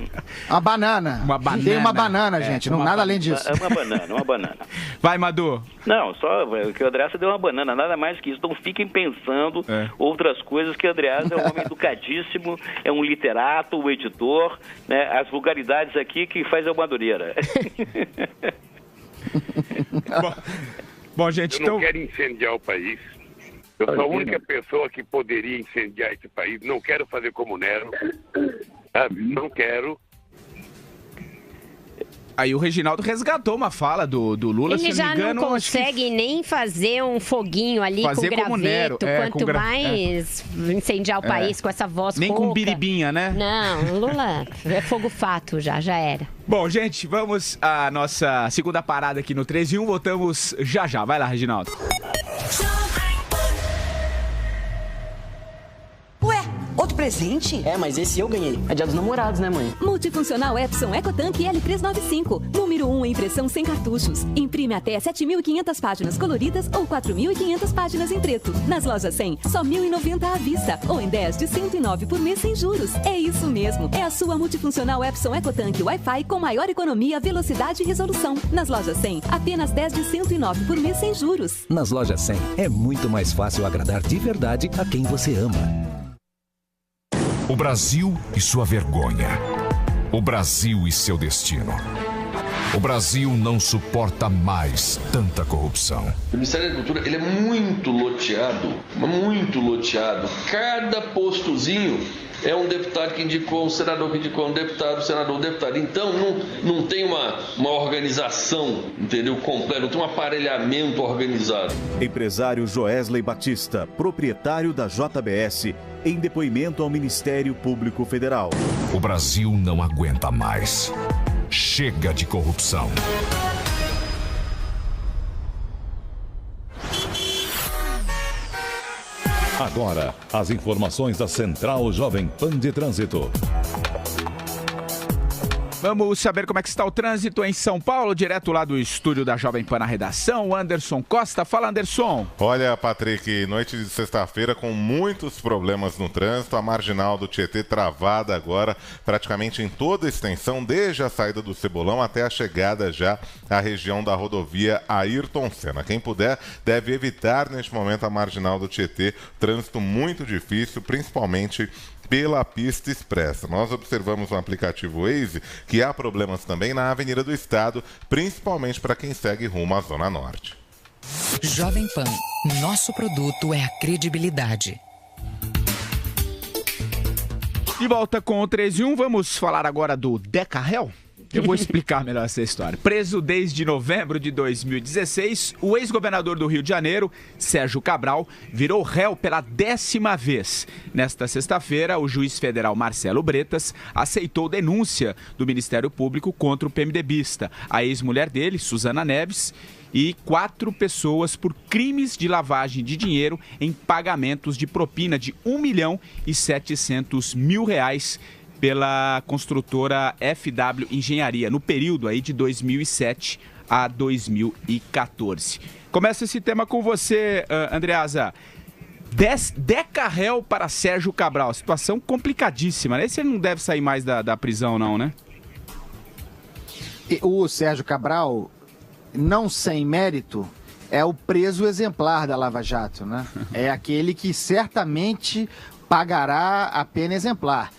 Uma banana. Uma banana. Tem uma banana, gente. Não nada além disso. Uma banana. Vai, Madu. Não, só que o Andreasa deu uma banana, nada mais que isso. Então fiquem pensando outras coisas, que o Andreasa é um homem educadíssimo, é um literato, um editor, né? As vulgaridades aqui que faz é uma Madureira. Bom, gente, eu não quero incendiar o país. Eu sou a única pessoa que poderia incendiar esse país. Não quero fazer como Nero. Sabe? Não quero. Aí o Reginaldo resgatou uma fala do Lula, ele já não consegue nem fazer um foguinho ali com graveto, Nero, quanto mais incendiar o país com essa voz nem rouca. Com biribinha, né? Não, Lula é fogo fato já era. Bom, gente, vamos à nossa segunda parada aqui no 3 em 1, voltamos já. Vai lá, Reginaldo. Outro presente? Mas esse eu ganhei. É dia dos namorados, né, mãe? Multifuncional Epson EcoTank L395. Número 1 em impressão sem cartuchos. Imprime até 7.500 páginas coloridas ou 4.500 páginas em preto. Nas lojas 100, só 1.090 à vista. Ou em 10 de 109 por mês sem juros. É isso mesmo. É a sua multifuncional Epson EcoTank Wi-Fi com maior economia, velocidade e resolução. Nas lojas 100, apenas 10 de 109 por mês sem juros. Nas lojas 100, é muito mais fácil agradar de verdade a quem você ama. O Brasil e sua vergonha. O Brasil e seu destino. O Brasil não suporta mais tanta corrupção. O Ministério da Agricultura, ele é muito loteado. Cada postozinho é um deputado que indicou, um senador que indicou, um senador, um deputado. Então, não tem uma organização, entendeu, completa, não tem um aparelhamento organizado. Empresário Joesley Batista, proprietário da JBS, em depoimento ao Ministério Público Federal. O Brasil não aguenta mais. Chega de corrupção. Agora, as informações da Central Jovem Pan de Trânsito. Vamos saber como é que está o trânsito em São Paulo, direto lá do estúdio da Jovem Pan na redação. Anderson Costa, fala Anderson. Olha, Patrick, noite de sexta-feira com muitos problemas no trânsito. A marginal do Tietê travada agora praticamente em toda a extensão, desde a saída do Cebolão até a chegada já à região da rodovia Ayrton Senna. Quem puder deve evitar neste momento a marginal do Tietê. Trânsito muito difícil, principalmente pela pista expressa. Nós observamos no aplicativo Waze que há problemas também na Avenida do Estado, principalmente para quem segue rumo à Zona Norte. Jovem Pan, nosso produto é a credibilidade. De volta com o 3 em 1, vamos falar agora do Deca-réu. Eu vou explicar melhor essa história. Preso desde novembro de 2016, o ex-governador do Rio de Janeiro, Sérgio Cabral, virou réu pela 10ª vez. Nesta sexta-feira, o juiz federal Marcelo Bretas aceitou denúncia do Ministério Público contra o PMDBista, a ex-mulher dele, Suzana Neves, e 4 pessoas por crimes de lavagem de dinheiro em pagamentos de propina de R$1.700.000 pela construtora FW Engenharia, no período aí de 2007 a 2014. Começa esse tema com você, Andreasa. Deca-réu para Sérgio Cabral. Situação complicadíssima, né? Esse não deve sair mais da prisão, não, né? O Sérgio Cabral, não sem mérito, é o preso exemplar da Lava Jato, né? É aquele que certamente pagará a pena exemplar.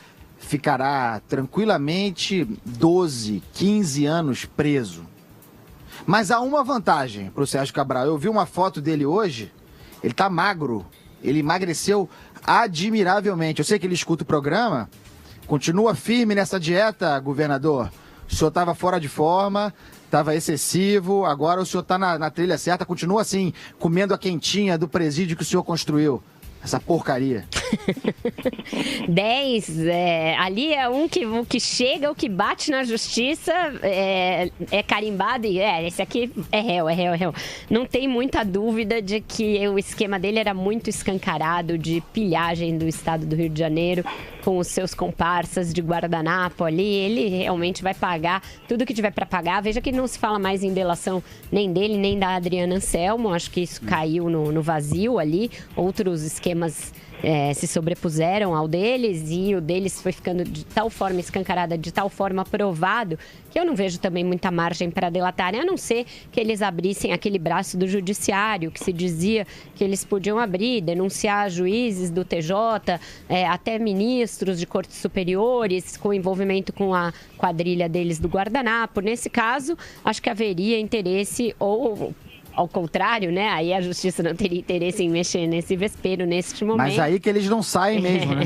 Ficará tranquilamente 12, 15 anos preso. Mas há uma vantagem para o Sérgio Cabral. Eu vi uma foto dele hoje, ele está magro, ele emagreceu admiravelmente. Eu sei que ele escuta o programa, continua firme nessa dieta, governador. O senhor estava fora de forma, estava excessivo, agora o senhor está na trilha certa, continua assim, comendo a quentinha do presídio que o senhor construiu. Essa porcaria. 10, ali é o que chega, o que bate na justiça, é carimbado e esse aqui é réu. Não tem muita dúvida de que o esquema dele era muito escancarado de pilhagem do estado do Rio de Janeiro com os seus comparsas de guardanapo ali. Ele realmente vai pagar tudo que tiver para pagar. Veja que não se fala mais em delação nem dele, nem da Adriana Anselmo. Acho que isso caiu no vazio ali. Outros esquemas se sobrepuseram ao deles e o deles foi ficando de tal forma escancarada, de tal forma provado, que eu não vejo também muita margem para delatarem, a não ser que eles abrissem aquele braço do judiciário, que se dizia que eles podiam abrir, denunciar juízes do TJ, até ministros de cortes superiores, com envolvimento com a quadrilha deles do guardanapo. Nesse caso, acho que haveria interesse ou... Ao contrário, né? Aí a justiça não teria interesse em mexer nesse vespeiro neste momento. Mas aí que eles não saem mesmo, né?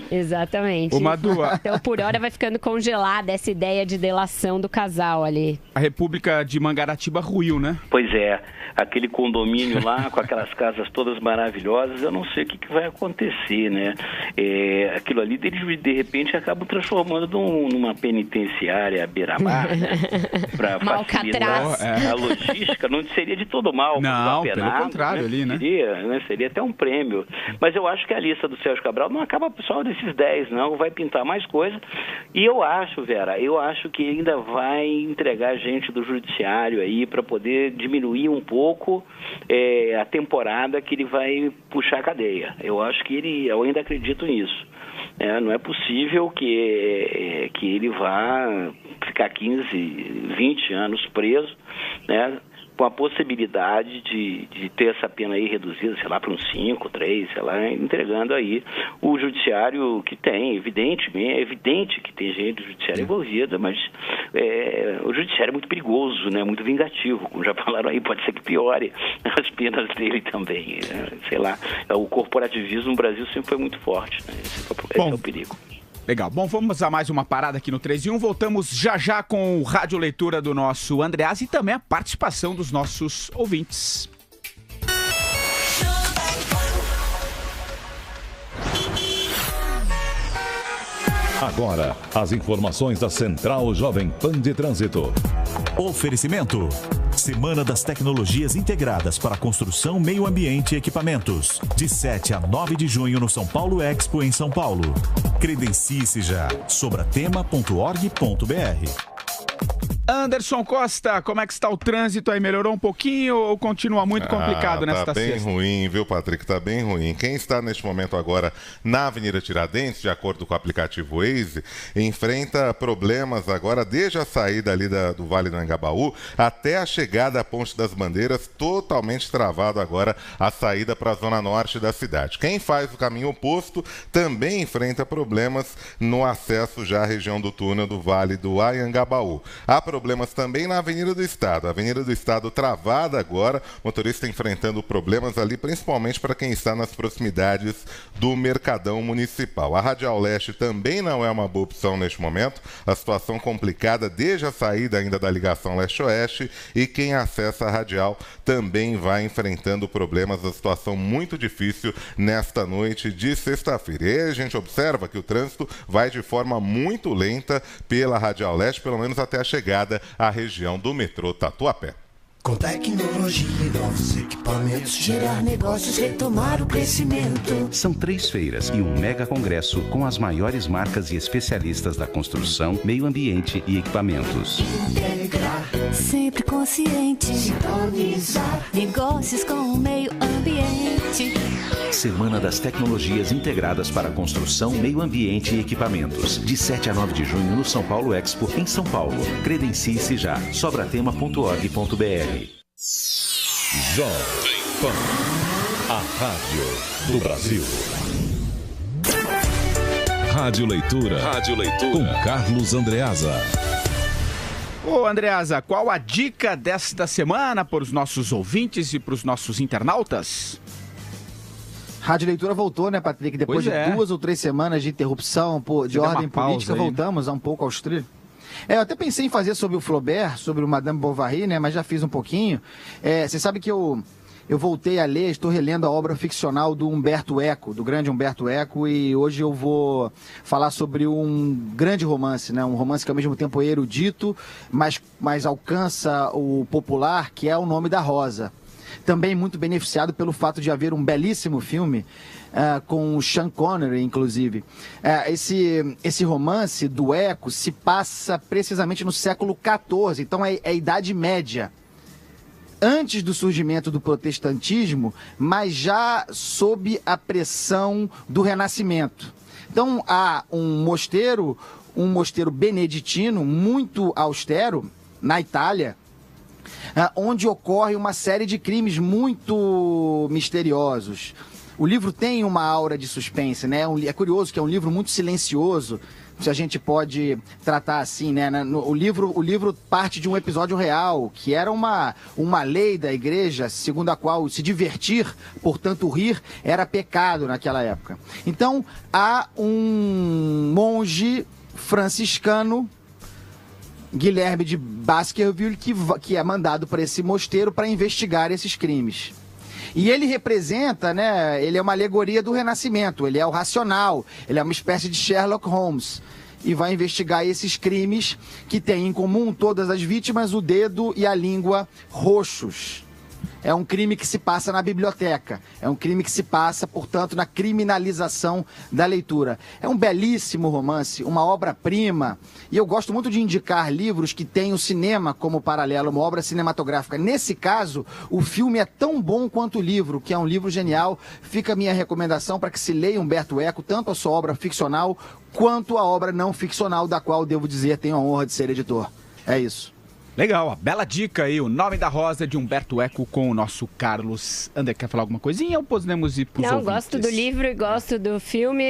Exatamente. Então, por hora, vai ficando congelada essa ideia de delação do casal ali. A República de Mangaratiba ruiu, né? Pois é. Aquele condomínio lá, com aquelas casas todas maravilhosas, eu não sei o que vai acontecer, né? Aquilo ali, eles de repente acabam transformando numa penitenciária à beira-mar, né? Para facilitar a logística, não seria de todo mal. Não, pelo contrário, ali, né? Seria até um prêmio. Mas eu acho que a lista do Sérgio Cabral não acaba só desses 10, não. Vai pintar mais coisa. E eu acho, Vera, que ainda vai entregar gente do judiciário aí para poder diminuir um pouco a temporada que ele vai puxar a cadeia. Eu ainda acredito nisso. Não é possível que ele vá ficar 15, 20 anos preso, né? Com a possibilidade de ter essa pena aí reduzida, sei lá, para uns 5, 3, sei lá, entregando aí o judiciário que tem, é evidente que tem gente do judiciário envolvida, mas o judiciário é muito perigoso, né, muito vingativo, como já falaram aí, pode ser que piore as penas dele também, sei lá, o corporativismo no Brasil sempre foi muito forte, né? Esse é o perigo. Legal. Bom, vamos a mais uma parada aqui no 3 em 1. Voltamos já com o Rádio Leitura do nosso Andreas e também a participação dos nossos ouvintes. Agora, as informações da Central Jovem Pan de Trânsito. Oferecimento Semana das Tecnologias Integradas para Construção, Meio Ambiente e Equipamentos. De 7 a 9 de junho no São Paulo Expo, em São Paulo. Credencie-se já. Sobratema.org.br. Anderson Costa, como é que está o trânsito aí? Melhorou um pouquinho ou continua muito complicado nesta sexta? Tá bem ruim, viu, Patrick? Tá bem ruim. Quem está neste momento agora na Avenida Tiradentes, de acordo com o aplicativo Waze, enfrenta problemas agora desde a saída ali do Vale do Anhangabaú até a chegada à Ponte das Bandeiras, totalmente travado agora a saída para a zona norte da cidade. Quem faz o caminho oposto também enfrenta problemas no acesso já à região do túnel do Vale do Anhangabaú. Há problemas também na Avenida do Estado. A Avenida do Estado travada agora, motorista enfrentando problemas ali, principalmente para quem está nas proximidades do Mercadão Municipal. A Radial Leste também não é uma boa opção neste momento. A situação complicada desde a saída ainda da ligação leste-oeste, e quem acessa a Radial também vai enfrentando problemas. A situação muito difícil nesta noite de sexta-feira. E aí a gente observa que o trânsito vai de forma muito lenta pela Radial Leste, pelo menos até a chegada à região do metrô Tatuapé. Com tecnologia e novos equipamentos, gerar negócios, retomar o crescimento. São 3 feiras e um mega congresso com as maiores marcas e especialistas da construção, meio ambiente e equipamentos. Integrar, sempre consciente, sintonizar, negócios com o meio ambiente. Semana das Tecnologias Integradas para Construção, Meio Ambiente e Equipamentos. De 7 a 9 de junho no São Paulo Expo, em São Paulo. Credencie-se já. Sobratema.org.br. Jovem Pan, a rádio do Brasil. Rádio Leitura. Com Carlos Andreasa. Ô, Andreasa, qual a dica desta semana para os nossos ouvintes e para os nossos internautas? Rádio Leitura voltou, né, Patrick? Depois de 2 ou 3 semanas de interrupção de ordem política, voltamos um pouco aos trilhos. Eu até pensei em fazer sobre o Flaubert, sobre o Madame Bovary, né, mas já fiz um pouquinho. Você sabe que eu voltei a ler, estou relendo a obra ficcional do Umberto Eco, do grande Umberto Eco, e hoje eu vou falar sobre um grande romance, né, um romance que ao mesmo tempo é erudito, mas alcança o popular, que é O Nome da Rosa. Também muito beneficiado pelo fato de haver um belíssimo filme com o Sean Connery, inclusive. Esse romance do Eco se passa precisamente no século XIV, então é a Idade Média. Antes do surgimento do protestantismo, mas já sob a pressão do Renascimento. Então há um mosteiro beneditino muito austero na Itália, onde ocorre uma série de crimes muito misteriosos. O livro tem uma aura de suspense, né? É curioso que é um livro muito silencioso, se a gente pode tratar assim, né? O livro parte de um episódio real, que era uma lei da igreja, segundo a qual se divertir, portanto rir, era pecado naquela época. Então, há um monge franciscano, Guilherme de Baskerville, que é mandado para esse mosteiro para investigar esses crimes. E ele representa, né, ele é uma alegoria do Renascimento, ele é o racional, ele é uma espécie de Sherlock Holmes. E vai investigar esses crimes que têm em comum todas as vítimas, o dedo e a língua roxos. É um crime que se passa na biblioteca. É um crime que se passa, portanto, na criminalização da leitura. É um belíssimo romance, uma obra-prima. E eu gosto muito de indicar livros que têm o cinema como paralelo, uma obra cinematográfica. Nesse caso, o filme é tão bom quanto o livro, que é um livro genial. Fica a minha recomendação para que se leia Umberto Eco, tanto a sua obra ficcional quanto a obra não ficcional, da qual, devo dizer, tenho a honra de ser editor. É isso. Legal, ó, bela dica aí, O Nome da Rosa, de Umberto Eco, com o nosso Carlos. André, quer falar alguma coisinha ou podemos ir pros ouvintes? Não, gosto do livro e gosto do filme.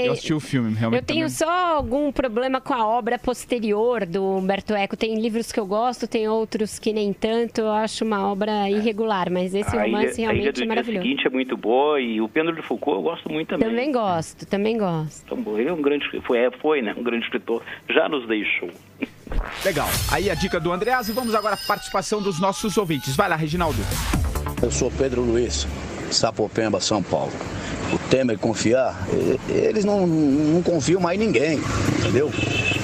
Eu assisti o filme, realmente. Eu tenho só algum problema com a obra posterior do Umberto Eco. Tem livros que eu gosto, tem outros que nem tanto. Eu acho uma obra irregular, mas esse romance realmente é maravilhoso. A seguinte é muito boa, e o Pêndulo de Foucault eu gosto muito também. Também gosto. Então, ele é um grande, foi, né, um grande escritor, já nos deixou. Legal. Aí a dica do Andreasa, e vamos agora à participação dos nossos ouvintes. Vai lá, Reginaldo. Eu sou Pedro Luiz, Sapopemba, São Paulo. o Temer confiar, eles não confiam mais em ninguém, entendeu?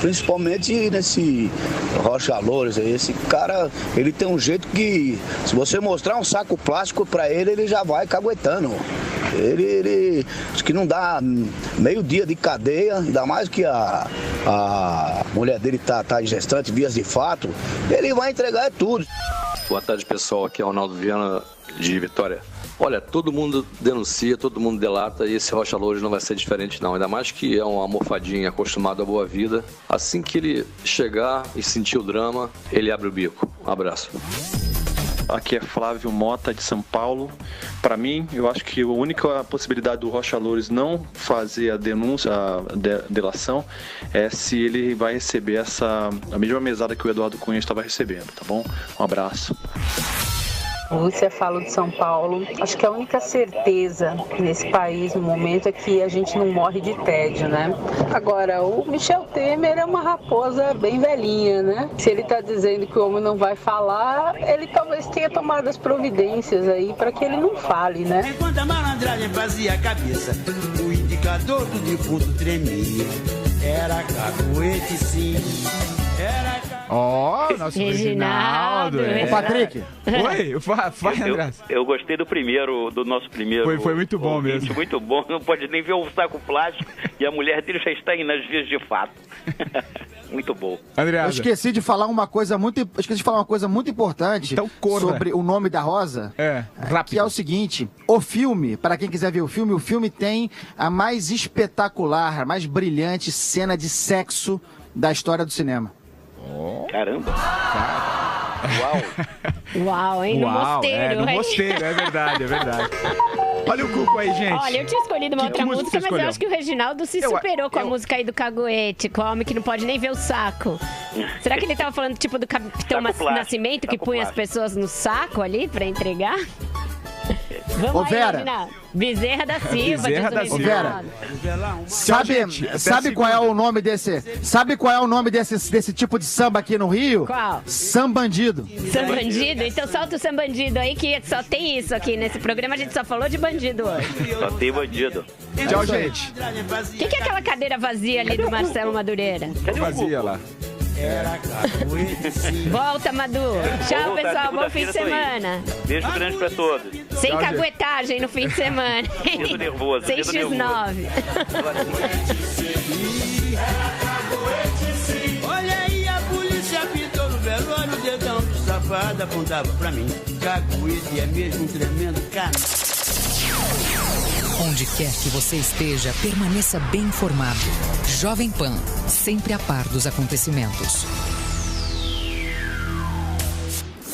Principalmente nesse Rocha Loures aí. Esse cara, ele tem um jeito que, se você mostrar um saco plástico pra ele, ele já vai caguetando. Ele diz que não dá meio dia de cadeia, ainda mais que a mulher dele tá em gestante, vias de fato, ele vai entregar tudo. Boa tarde, pessoal. Aqui é o Arnaldo Viana de Vitória. Olha, todo mundo denuncia, todo mundo delata e esse Rocha Loures não vai ser diferente não. Ainda mais que é um almofadinho acostumado à boa vida. Assim que ele chegar e sentir o drama, ele abre o bico. Um abraço. Aqui é Flávio Mota, de São Paulo. Para mim, eu acho que a única possibilidade do Rocha Loures não fazer a denúncia, a delação, é se ele vai receber a mesma mesada que o Eduardo Cunha estava recebendo, tá bom? Um abraço. Lúcia, falo de São Paulo. Acho que a única certeza nesse país no momento é que a gente não morre de tédio, né? Agora, o Michel Temer é uma raposa bem velhinha, né? Se ele tá dizendo que o homem não vai falar, ele talvez tenha tomado as providências aí para que ele não fale, né? Enquanto a malandragem fazia a cabeça, o indicador do defunto tremia. Era cacoete, sim. Era nosso Reginaldo. Ô, Patrick. Oi, vai, André. Eu gostei do nosso primeiro. Foi muito bom ouvinte, mesmo. Muito bom, não pode nem ver o saco plástico e a mulher dele já está aí nas vias de fato. Muito bom. André, eu esqueci de falar uma coisa muito importante sobre o nome da Rosa. Rápido. Que é o seguinte: o filme, para quem quiser ver o filme tem a mais espetacular, a mais brilhante cena de sexo da história do cinema. Caramba! Uau, hein? No mosteiro. No mosteiro, é verdade. Olha o Cuco aí, gente. Olha, eu tinha escolhido uma outra música, mas eu acho que o Reginaldo se superou com a música aí do Caguete, com o homem que não pode nem ver o saco. Será que ele tava falando tipo do Capitão Nascimento, que punha as pessoas no saco ali pra entregar? Vamos aí, Vera. Reginaldo. Bezerra da Silva. Vera, sabe qual é o nome desse? Sabe qual é o nome desse tipo de samba aqui no Rio? Qual? Sambandido. Sambandido? Então solta o sambandido aí, que só tem isso aqui nesse programa. A gente só falou de bandido hoje. Só tem bandido. Tchau, gente. O que é aquela cadeira vazia ali do Marcelo Madureira? Vazia lá. Volta, Madu. Tchau, pessoal. Bom fim de semana. Beijo grande pra todos. Sem caguetagem no fim de semana. Tô nervoso. Sem X9. Olha aí, a polícia apitou no velório, o dedão do safado apontava pra mim. Caguete é mesmo um tremendo cara. Onde quer que você esteja, permaneça bem informado. Jovem Pan, sempre a par dos acontecimentos.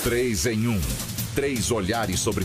3 em 1. 3 olhares sobre